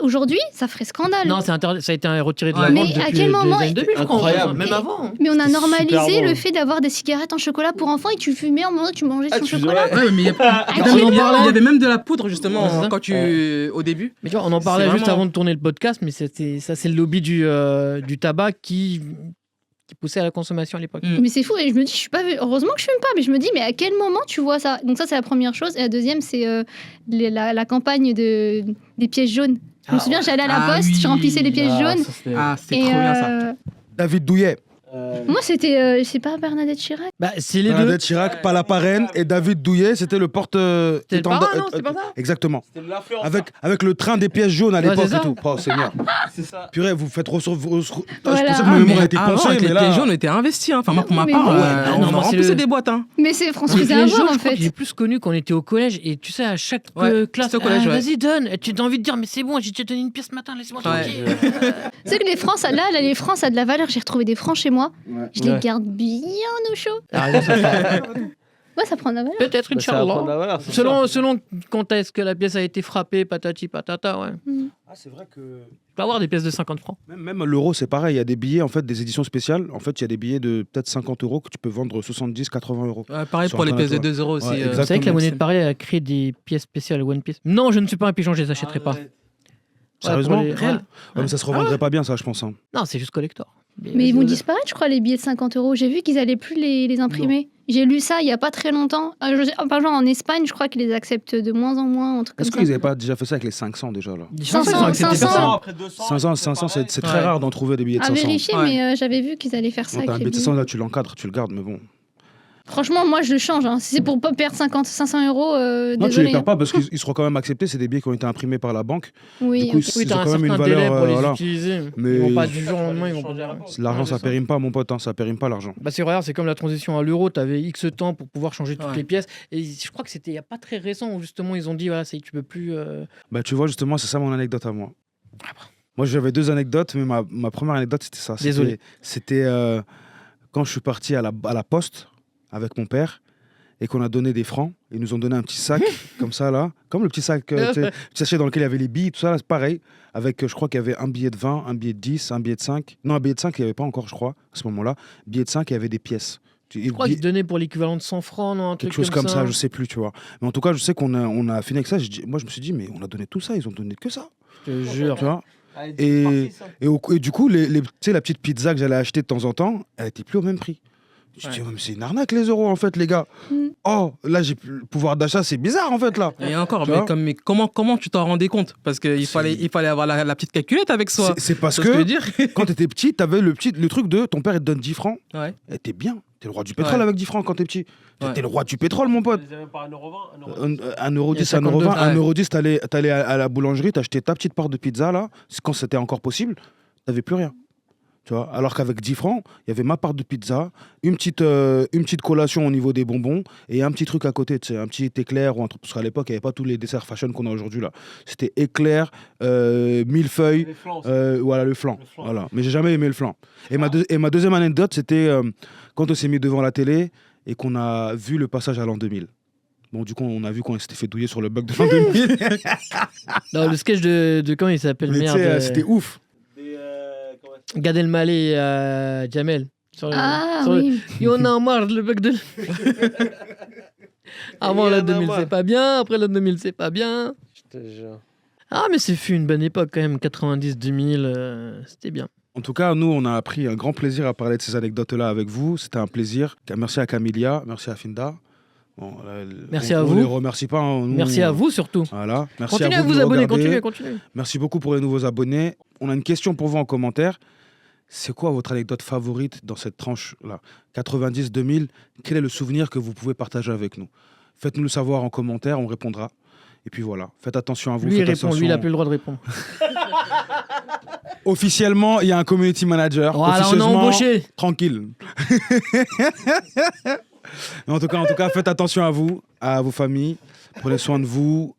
aujourd'hui, ça ferait scandale. Non, ça a été retiré de la Ouais. vente Mais à depuis quel moment- les années 2000, je crois, Incroyable. même avant. Mais on a C'était normalisé super bon. le fait d'avoir des cigarettes en chocolat pour enfants et tu fumais en moment où tu mangeais Ah, son tu chocolat. faisais- Ouais, mais il y a- Ah, Non, quel mais il y moment avait même de la poudre justement Ouais, c'est ça. quand tu au début. Mais tu vois, on en parlait C'est juste vraiment- avant de tourner le podcast, mais c'est le lobby du tabac qui poussait à la consommation à l'époque. Mm. Mais c'est fou et je me dis, je suis pas heureusement que je fume pas, mais je me dis, mais à quel moment tu vois ça? Donc ça, c'est la première chose. Et la deuxième, c'est la campagne des pièces jaunes. Je me Ah souviens, j'allais à la Ah poste, je oui. remplissais les pièces jaunes. Ah, c'est Et trop bien ça. David Douillet. moi, c'était, c'est pas Bernadette Chirac. Bah, c'est les deux. Bernadette Chirac, pas la parraine. Et David Douillet, c'était le porte. C'était le étendard- parrain, non? C'était pas ça? Exactement. C'était de l'influence. Avec le train des pièces jaunes à Ouais, l'époque c'est ça. et tout. Oh, Seigneur. C'est ça. Purée, vous faites ressources. Voilà. Je pensais que Ah, ma mémoire mais a été avant, poncée, avec mais les là. pièces jaunes, on était investis. Hein. Enfin, moi, pour ma Mais part, oui. Non, on moi, en c'est remplissait le- des boîtes. Hein. Mais c'est France Les faisait pièces avoir jaunes, en je crois que fait. j'ai plus connu quand on était au collège et tu sais à chaque Ouais, classe c'était au collège, ouais. vas-y donne et tu as envie de dire mais c'est bon j'ai déjà donné une pièce ce matin laisse-moi Ouais. tranquille. Tu sais que les francs, les francs, ça a de la valeur. J'ai retrouvé des francs chez moi. Je les Ouais. garde bien au chaud. T'as raison, ça fait- Ouais, ça prend de la valeur. peut-être Bah, ça va prendre Inch'Allah. la valeur, c'est sûr. Selon quand est-ce que la pièce a été frappée patati patata ouais. Ah, c'est vrai que. Tu peux avoir des pièces de 50 francs. Même l'euro, c'est pareil. Il y a des billets, en fait, des éditions spéciales. En fait, il y a des billets de peut-être 50 euros que tu peux vendre 70, 80 euros. Ouais, pareil Sur pour les Internet, pièces de ouais. 2 euros aussi. Ouais, Vous savez que la Exactement. monnaie de Paris a créé des pièces spéciales One Piece. Non, je ne suis pas un pigeon, je les achèterai pas. Ouais, Sérieusement pour les- Réel. ouais. Ouais, mais ça se revendrait pas bien, ça, je pense. Hein. Non, c'est juste collector. Mais ils vont disparaître, je crois, les billets de 50 euros. J'ai vu qu'ils allaient plus les imprimer. J'ai lu ça il y a pas très longtemps. Par exemple, en Espagne, je crois qu'ils les acceptent de moins en moins. Un truc Est-ce comme qu'ils ça. n'avaient pas déjà fait ça avec les 500 déjà là? Je pense qu'ils ont 500, accepté 500. personne. Après 200, 500, c'est très Ouais. rare d'en trouver des billets de À 500. vérifier, Ouais. mais j'avais vu qu'ils allaient faire ça Non, t'as un avec billet les de 500, billets. là, tu l'encadres, tu le gardes, mais bon. Franchement, moi, je le change. Hein. Si c'est pour pas perdre 500 euros, Non, tu les désolé. perds pas parce qu'ils seront quand même acceptés. C'est des billets qui ont été imprimés par la banque. Oui, Du coup, ok. Oui, ils t'as ont un quand même certain une délai valeur. pour les Voilà. utiliser. Mais- Ils vont pas du jour au lendemain, ils vont pas. L'argent, Ouais, ça c'est périme pas, mon pote. Hein, ça périme pas l'argent. Bah c'est regarde, c'est comme la transition à l'euro, tu avais X temps pour pouvoir changer toutes Ouais. les pièces. Et je crois que c'était il n'y a pas très récent où justement ils ont dit voilà, tu peux plus. Bah, tu vois, justement, c'est ça mon anecdote à moi. Moi, j'avais 2 anecdotes, mais ma première anecdote, c'était ça. Désolé. C'était quand je suis parti à la poste avec mon père et qu'on a donné des francs. Ils nous ont donné un petit sac, comme ça, là. Comme le petit sac, tu sais, le petit sachet dans lequel il y avait les billes, tout ça, là, c'est pareil. Avec, je crois qu'il y avait un billet de 20, un billet de 10, un billet de 5. Non, un billet de 5, il n'y avait pas encore, je crois, à ce moment-là. Billet de 5, il y avait des pièces. Je crois qu'ils te donnaient pour l'équivalent de 100 francs, non, un truc Quelque chose comme ça, je sais plus, tu vois. Mais en tout cas, je sais qu'on a fini avec ça. Moi, je me suis dit, mais on a donné tout ça, ils ont donné que ça. Je te jure. Tu vois. Et du coup, tu sais, la petite pizza que j'allais acheter de temps en temps, elle était plus au même prix. Je me dis, Ouais. ouais, mais c'est une arnaque les euros en fait, les gars. Mm. Oh, là, j'ai plus le pouvoir d'achat, c'est bizarre en fait là. Et encore, Tu vois mais comment tu t'en rendais compte? Parce qu'il fallait avoir la petite calculette avec soi. C'est parce C'est ce que je que veux dire. quand t'étais petit, t'avais le truc de ton père il te donne 10 francs, Ouais. et t'es bien. T'es le roi du pétrole Ouais. avec 10 francs quand t'es petit. Ouais. T'es le roi du pétrole, mon pote. 1,20€, 1,10€, Il y a 1,20€, 52. 1,10€, t'allais à la boulangerie, t'achetais ta petite part de pizza là, quand c'était encore possible, t'avais plus rien. Tu vois, alors qu'avec 10 francs, il y avait ma part de pizza, une petite collation au niveau des bonbons et un petit truc à côté, tu sais, un petit éclair ou un truc. Parce qu'à l'époque, il n'y avait pas tous les desserts fashion qu'on a aujourd'hui là. C'était éclair, millefeuille, voilà le flan. Le flan. Voilà. Mais j'ai jamais aimé le flan. Et ma deuxième anecdote, c'était quand on s'est mis devant la télé et qu'on a vu le passage à l'an 2000. Bon, du coup, on a vu qu'on s'était fait douiller sur le bug de l'an 2000. Non, le sketch de quand il s'appelle Mais tu merde. sais, c'était ouf. Gad Elmaleh et Jamel. Sur le- Ah sur le- oui. Et on a marre le bug de. Avant Et la on a 2000 marre. c'est pas bien, après la 2000 c'est pas bien. Je te jure. Ah mais c'est fut une bonne époque quand même, 90-2000, c'était bien. En tout cas, nous, on a pris un grand plaisir à parler de ces anecdotes-là avec vous. C'était un plaisir. Merci à Camilia, merci à Finda. Bon, Merci à on vous. les remercie pas. Hein, nous, Merci à vous surtout. Voilà. Merci Continuez à à vous de vous nous abonner, regarder. continuez. Merci beaucoup pour les nouveaux abonnés. On a une question pour vous en commentaire. C'est quoi votre anecdote favorite dans cette tranche-là 90-2000, quel est le souvenir que vous pouvez partager avec nous? Faites-nous le savoir en commentaire, on répondra. Et puis voilà, faites attention à vous. Lui, il faites répond, lui, il a attention. plus le droit de répondre. Officiellement, il y a un community manager. Voilà, on a Officieusement, embauché. tranquille. Mais en tout cas, faites attention à vous, à vos familles. Prenez soin de vous.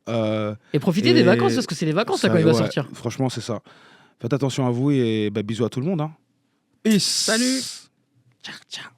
Et profitez Et des vacances, parce que c'est les vacances là, ça, quand il va ouais, sortir. Franchement, c'est ça. Faites attention à vous et bisous à tout le monde. Hein. Peace. Salut. Ciao, ciao.